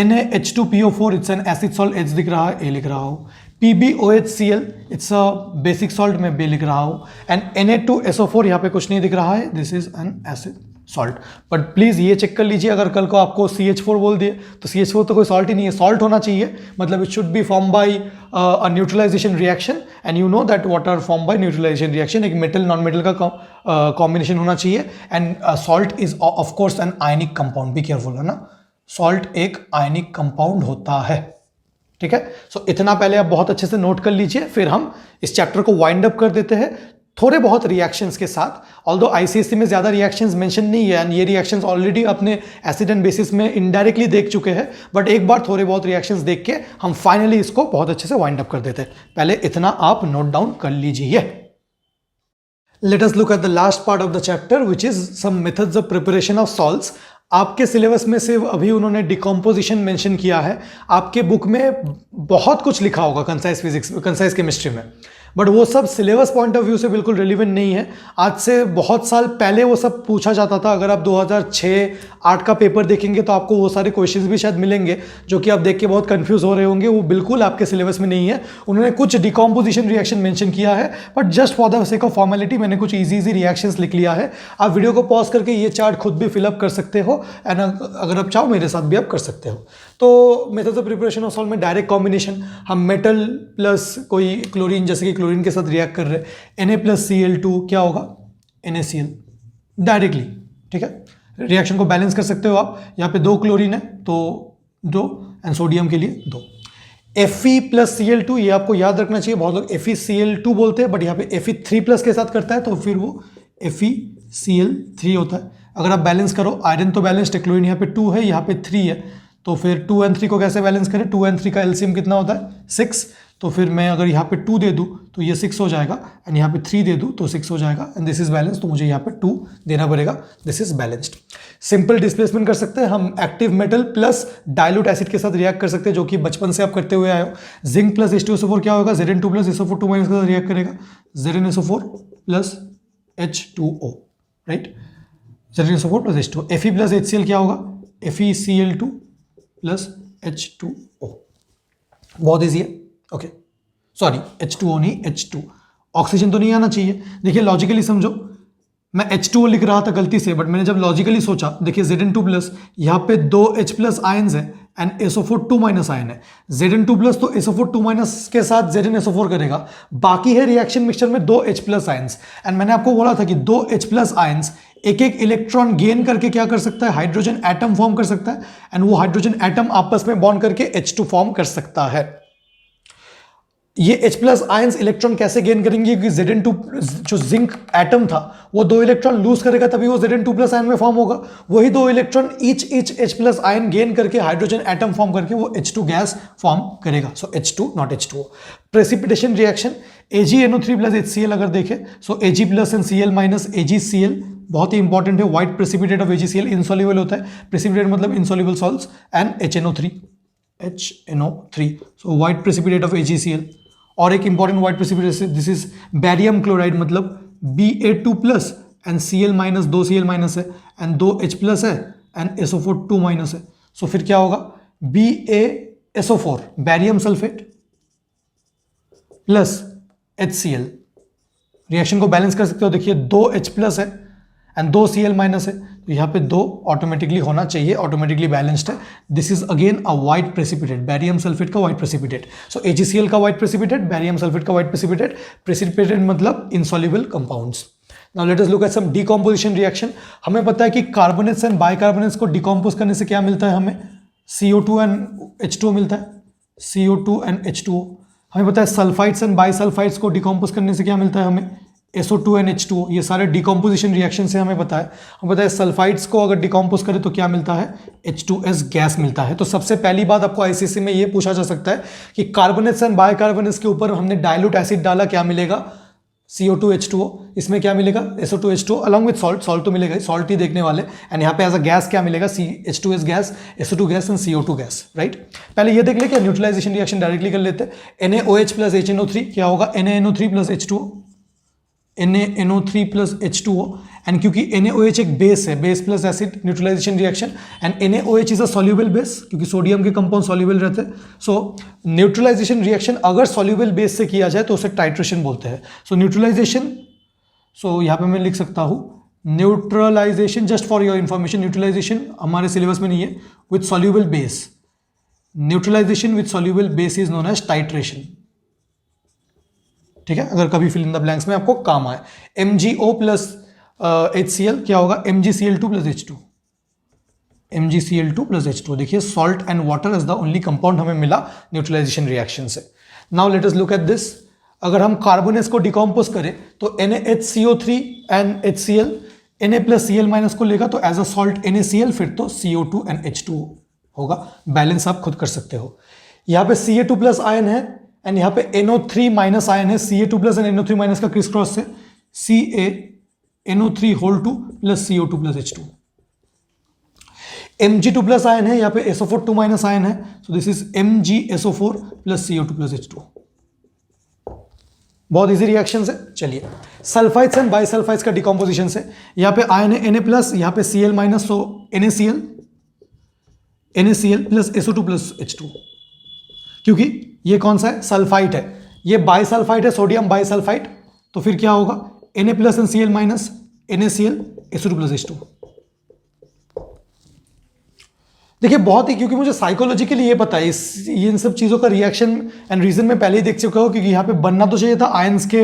NaH2PO4 it's an acid salt, H दिख रहा है, A लिख रहा हूं. PbOHCl, it's a basic salt, मैं बे लिख रहा हूँ, एंड Na2SO4, यहाँ पे कुछ नहीं दिख रहा है, this is an acid salt. But please ये चेक कर लीजिए, अगर कल को आपको CH4 बोल दिए तो CH4 तो कोई सॉल्ट ही नहीं है, सॉल्ट होना चाहिए, मतलब it should be form by a neutralization reaction, and you know that water form by neutralisation reaction, एक मेटल नॉन मेटल का कॉम्बिनेशन होना चाहिए, and salt is of course an ionic compound, be careful, है ना, salt एक ionic compound होता है, ठीक है। सो इतना पहले आप बहुत अच्छे से नोट कर लीजिए, फिर हम इस चैप्टर को वाइंड अप कर देते हैं थोड़े बहुत रिएक्शंस के साथ। ऑल्दो आईसीएससी में ज्यादा रिएक्शंस मेंशन नहीं है, एंड ये रिएक्शंस ऑलरेडी अपने एसिड एंड बेसिस में इनडायरेक्टली देख चुके हैं, बट एक बार थोड़े बहुत रिएक्शंस देख के हम फाइनली इसको बहुत अच्छे से वाइंड अप कर देते हैं। पहले इतना आप नोट डाउन कर लीजिए। Let us look at the last part of the chapter which is some methods of preparation of salts. आपके सिलेबस में से अभी उन्होंने डिकम्पोजिशन मेंशन किया है, आपके बुक में बहुत कुछ लिखा होगा कंसाइज फिजिक्स, कंसाइज केमिस्ट्री में, बट वो सब सिलेबस पॉइंट ऑफ व्यू से बिल्कुल रिलेवेंट नहीं है। आज से बहुत साल पहले वो सब पूछा जाता था। अगर आप 2006-8 का पेपर देखेंगे तो आपको वो सारे क्वेश्चंस भी शायद मिलेंगे जो कि आप देख के बहुत कंफ्यूज हो रहे होंगे, वो बिल्कुल आपके सिलेबस में नहीं है। उन्होंने कुछ डिकम्पोजिशन रिएक्शन मेंशन किया है, but just for the sake of formality मैंने कुछ ईजी रिएक्शंस लिख लिया है। आप वीडियो को पॉज करके ये चार्ट खुद भी फिलअप कर सकते हो, एंड अगर आप चाहो मेरे साथ भी आप कर सकते हो। तो methods of preparation of salt में डायरेक्ट कॉम्बिनेशन, हम मेटल प्लस कोई क्लोरीन, जैसे कि क्लोरीन के साथ रिएक्ट कर रहे हैं, Na+Cl2 क्या होगा, NaCl डायरेक्टली, ठीक है। रिएक्शन को बैलेंस कर सकते हो आप, यहाँ पे 2 क्लोरीन है तो 2, एंड सोडियम के लिए 2। Fe+Cl2, ये आपको याद रखना चाहिए, बहुत लोग FeCl2 बोलते हैं, बट यहाँ पे Fe3+ के साथ करता है तो फिर वो FeCl3 होता है। अगर आप बैलेंस करो, आयरन तो बैलेंस्ड है, क्लोरीन यहाँ पे 2 है, यहाँ पे 3 है, तो फिर 2 and 3 को कैसे बैलेंस करें, 2 and 3 का एलसीएम कितना होता है, 6। तो फिर मैं अगर यहाँ पे 2 दे दूँ तो ये 6 हो जाएगा, एंड यहाँ पे 3 दे दूँ तो 6 हो जाएगा, एंड दिस इज बैलेंस, तो मुझे यहाँ पे 2 देना पड़ेगा, this is balanced. Simple displacement कर सकते हैं हम, active metal plus dilute acid के साथ रिएक्ट कर सकते हैं, जो कि बचपन से आप करते हुए आए हो। जिंक प्लस H2SO4 क्या होगा, Zn2+SO4 2- के साथ रिएक्ट करेगा, ZnSO4 plus H2O, right, ZnSO4 plus H2O। Fe+HCl क्या होगा, FeCl2 प्लस H2O, बहुत ईजी है, ओके, सॉरी H2O नहीं, H2, ऑक्सीजन तो नहीं आना चाहिए। देखिए लॉजिकली समझो, मैं H2O लिख रहा था गलती से, बट मैंने जब लॉजिकली सोचा, देखिए Zn2+, यहाँ पे 2 H+ आयन्स है एंड SO4 2- आयन है। Zn2+ तो SO4 2- के साथ ZnSO4 करेगा, बाकी है रिएक्शन मिक्सचर में 2 H+ आयन्स, एंड मैंने आपको बोला था कि 2 H+ आयन्स एक एक इलेक्ट्रॉन गेन करके क्या कर सकता है, हाइड्रोजन एटम फॉर्म कर सकता है, एंड वो हाइड्रोजन एटम आपस में बॉन्ड करके H2 फॉर्म कर सकता है। ये H+ आयंस इलेक्ट्रॉन कैसे गेन करेंगे, क्योंकि Zn2 जो जिंक एटम था वो 2 इलेक्ट्रॉन लूज करेगा, तभी वो Zn2+ आयन में फॉर्म होगा। वही 2 electron each H+ ion gain करके हाइड्रोजन एटम फॉर्म करके वो H2 गैस फॉर्म करेगा। सो H2 not H2O। Precipitation reaction AgNO3+HCl अगर देखें, सो Ag+ एंड Cl- AgCl बहुत ही इंपॉर्टेंट है। White precipitate of AgCl insoluble होता है, प्रेसिपिटेट मतलब insoluble salts, and HNO3, so white precipitate of AgCl। और एक important white precipitate, this is barium chloride, मतलब Ba2+ एंड Cl- 2 Cl- है, and 2 H+ है, एंड SO4 2- है। सो फिर क्या होगा, BaSO4 barium sulphate plus HCl, reaction को बैलेंस कर सकते हो। देखिए 2 H+ है एंड 2 Cl- है, तो यहाँ पे 2 ऑटोमेटिकली होना चाहिए, ऑटोमेटिकली बैलेंस्ड है। This is again a white precipitate, barium sulphate का व्हाइट प्रेसिपिटेट। सो AgCl का व्हाइट प्रेसिपिटेट, बैरियम सल्फेट का व्हाइट प्रेसिपिटेट, प्रेसिपिटेट मतलब insoluble compounds. Now let us look at some decomposition reaction. हमें पता है कि carbonates and bicarbonates को decompose करने से क्या मिलता है, हमें CO2 एंड H2O मिलता है, CO2 एंड H2O। हमें पता है सल्फाइड्स एंड बाइसल्फाइड्स को डिकम्पोज करने से क्या मिलता है हमें, SO2 एंड H2O। ये सारे डिकम्पोजिशन रिएक्शन से हमें पता है। हमें पता है सल्फाइड्स को अगर डिकम्पोज करें तो क्या मिलता है, H2S गैस मिलता है। तो सबसे पहली बात आपको आईसीएससी में ये पूछा जा सकता है कि कार्बोनेट्स एंड बाइकार्बोनेट्स के ऊपर हमने डाइल्यूट एसिड डाला, क्या मिलेगा, CO2 H2O। इसमें क्या मिलेगा, SO2 H2O along with salt, salt तो मिलेगा ही, सॉल्ट ही देखने वाले, एंड यहाँ पे एज अ गैस क्या मिलेगा, H2S gas, SO2 gas and CO2 gas, right. पहले ये देख ले क्या न्यूट्रलाइजेशन रिएक्शन डायरेक्टली कर लेते हैं। NaOH प्लस HNO3 क्या होगा, NaNO3 plus H2O, NaNO3 plus H2O, and क्योंकि NaOH एक बेस है, base plus acid neutralization reaction, and NaOH is a soluble base, क्योंकि सोडियम के कंपाउंड सॉल्युबल रहते हैं। सो न्यूट्रलाइजेशन रिएक्शन अगर सॉल्युबल बेस से किया जाए तो उसे टाइट्रेशन बोलते हैं। सो न्यूट्रलाइजेशन, सो यहाँ पे मैं लिख सकता हूँ neutralization, just for your information, neutralization हमारे सिलेबस में नहीं है, with soluble base, neutralization with soluble base is known as titration. ठीक है, अगर कभी फिल इन द ब्लैंक्स में आपको काम आए। MgO प्लस HCl क्या होगा, MgCl2 plus H2, MgCl2 plus H2। देखिए salt and water is the only compound हमें मिला न्यूट्रलाइजेशन रिएक्शन से। Now let us look at this. अगर हम कार्बोनेस को डिकम्पोज करें तो NaHCO3 and HCl, Na plus Cl minus को लेगा तो एज अ सॉल्ट NaCl, फिर तो CO2 एंड H2 होगा। बैलेंस आप खुद कर सकते हो। यहाँ पे Ca2 प्लस आयन है एंड यहाँ पे NO3 माइनस आयन है। Ca2 plus and NO3 minus का क्रिस क्रॉस से CaNO3 whole 2 plus CO2 plus H2। Mg2 plus ion है, यहाँ पे SO4 2 माइनस आयन है, so this is MgSO4 plus CO2 plus H2। बहुत इजी रिएक्शन है। चलिए सल्फाइड्स एंड बाइसल्फाइड्स का डिकम्पोजिशन से, यहाँ पे आयन है Na प्लस, यहाँ पे Cl माइनस, सो NaCl plus SO2 plus H2। क्योंकि ये कौन सा है, सल्फाइड है, ये बाइसल्फाइड है, सोडियम बाइसल्फाइड, तो फिर क्या होगा Na plus and Cl minus, NaCl SO2 plus H2। देखिए बहुत ही, क्योंकि मुझे साइकोलॉजिकली ये पता है इन सब चीज़ों का रिएक्शन एंड रीजन मैं पहले ही देख चुका हूँ, क्योंकि यहाँ पे बनना तो चाहिए था आयंस के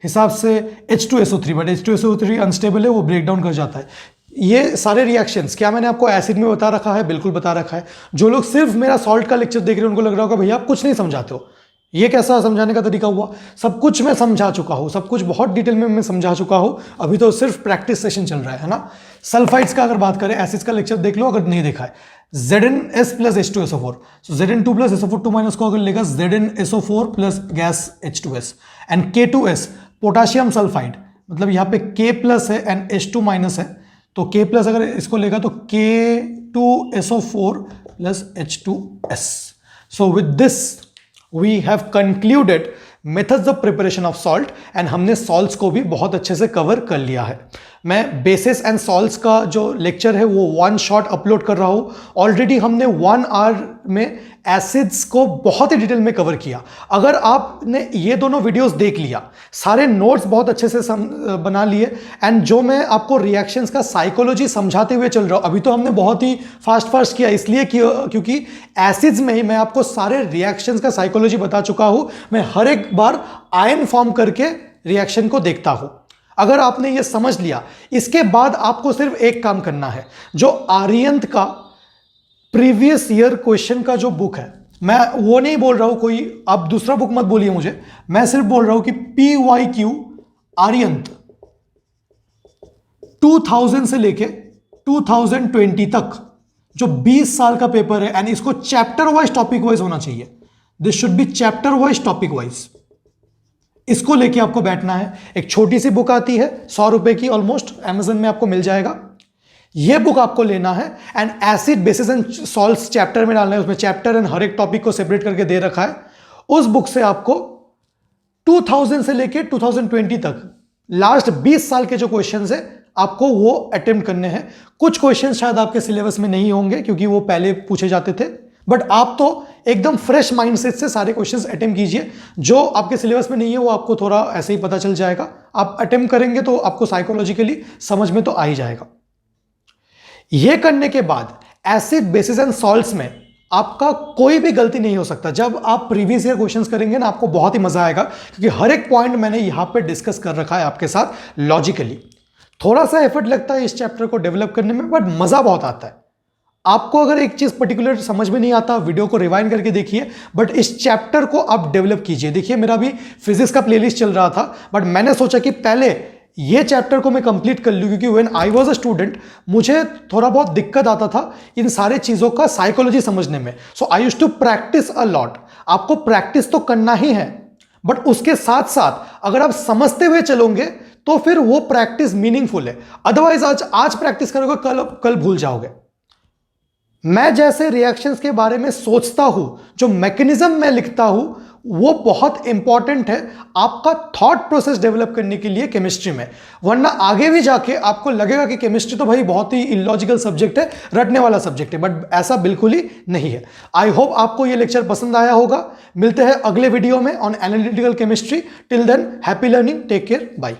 हिसाब से H2SO3, बट H2SO3 अनस्टेबल है, वो ब्रेक डाउन कर जाता है। ये सारे रिएक्शंस क्या मैंने आपको एसिड में बता रखा है, बिल्कुल बता रखा है। जो लोग सिर्फ मेरा सॉल्ट का लेक्चर देख रहे हैं उनको लग रहा होगा भैया आप कुछ नहीं समझाते हो, ये कैसा समझाने का तरीका हुआ। सब कुछ मैं समझा चुका हूँ, सब कुछ बहुत डिटेल में मैं समझा चुका हूँ, अभी तो सिर्फ प्रैक्टिस सेशन चल रहा है ना। सल्फाइड्स का अगर बात करें, एसिड्स का लेक्चर देख लो अगर नहीं देखा है। ZnS प्लस H2SO4, सो Zn2 प्लस SO4 2 माइनस को अगर लेगा ZnSO4 plus gas H2S, and K2S potassium sulphide, मतलब यहाँ पे K प्लस है एंड H2 माइनस है, तो K प्लस अगर इसको लेगा तो K2SO4 plus H2S। So with this we have concluded methods of preparation of salt, and हमने सॉल्ट्स को भी बहुत अच्छे से कवर कर लिया है। मैं बेसिस एंड सॉल्ट्स का जो लेक्चर है वो वन शॉट अपलोड कर रहा हूँ। ऑलरेडी हमने 1 आवर में एसिड्स को बहुत ही डिटेल में कवर किया। अगर आपने ये दोनों वीडियोस देख लिया, सारे नोट्स बहुत अच्छे से बना लिए, एंड जो मैं आपको रिएक्शंस का साइकोलॉजी समझाते हुए चल रहा हूँ, अभी तो हमने बहुत ही फास्ट किया, इसलिए क्योंकि एसिड्स में ही मैं आपको सारे रिएक्शंस का साइकोलॉजी बता चुका हूँ। मैं हर एक बार आयन फॉर्म करके रिएक्शन को देखता हूँ। अगर आपने ये समझ लिया, इसके बाद आपको सिर्फ एक काम करना है, जो आर्यंत का प्रीवियस ईयर क्वेश्चन का जो बुक है, मैं वो नहीं बोल रहा हूं कोई, आप दूसरा बुक मत बोलिए मुझे, मैं सिर्फ बोल रहा हूं कि PYQ आर्यंत 2000 से लेके 2020 तक जो 20 साल का पेपर है, एंड इसको चैप्टर वाइज टॉपिक वाइज होना चाहिए। This should be chapter wise topic wise. इसको लेके आपको बैठना है। एक छोटी सी बुक आती है 100 रुपए की ऑलमोस्ट, अमेजन में आपको मिल जाएगा। ये बुक आपको लेना है and acid basis and salts chapter में डालना है। उसमें चैप्टर एंड हर एक टॉपिक को सेपरेट करके दे रखा है। उस बुक से आपको 2000 से लेके 2020 तक लास्ट 20 साल के जो क्वेश्चंस है आपको वो अटेम्प्ट करने हैं। कुछ क्वेश्चंस शायद आपके सिलेबस में नहीं होंगे क्योंकि वो पहले पूछे जाते थे, बट आप तो एकदम फ्रेश माइंडसेट से सारे क्वेश्चंस अटेम्प्ट कीजिए। जो आपके सिलेबस में नहीं है वो आपको थोड़ा ऐसे ही पता चल जाएगा। आप अटेम्प्ट करेंगे तो आपको साइकोलॉजिकली समझ में तो आ ही जाएगा। ये करने के बाद एसिड बेसिस एंड सॉल्ट्स में आपका कोई भी गलती नहीं हो सकता। जब आप प्रीवियस ईयर क्वेश्चंस करेंगे ना, आपको बहुत ही मजा आएगा क्योंकि हर एक पॉइंट मैंने यहां पे डिस्कस कर रखा है आपके साथ लॉजिकली। थोड़ा सा एफर्ट लगता है इस चैप्टर को डेवलप करने में, बट मजा बहुत आता है। आपको अगर एक चीज पर्टिकुलर समझ में नहीं आता, वीडियो को रिवाइंड करके देखिए, बट इस चैप्टर को आप डेवलप कीजिए। देखिए मेरा भी फिजिक्स का प्लेलिस्ट चल रहा था, बट मैंने सोचा कि पहले ये चैप्टर को मैं कंप्लीट कर लूं क्योंकि when I was a student मुझे थोड़ा बहुत दिक्कत आता था इन सारे चीजों का साइकोलॉजी समझने में। So I used to practise a lot. आपको प्रैक्टिस तो करना ही है, बट उसके साथ साथ अगर आप समझते हुए चलोगे तो फिर वो प्रैक्टिस मीनिंगफुल है। अदरवाइज आज प्रैक्टिस करोगे, कल भूल जाओगे। मैं जैसे रिएक्शंस के बारे में सोचता हूं, जो मैकेनिज्म मैं लिखता हूं, वो बहुत इंपॉर्टेंट है आपका थॉट प्रोसेस डेवलप करने के लिए केमिस्ट्री में। वरना आगे भी जाके आपको लगेगा कि केमिस्ट्री तो भाई बहुत ही इलॉजिकल सब्जेक्ट है, रटने वाला सब्जेक्ट है, बट ऐसा बिल्कुल ही नहीं है। आई होप आपको ये लेक्चर पसंद आया होगा। मिलते हैं अगले वीडियो में on analytical chemistry. Till then happy learning, take care, bye.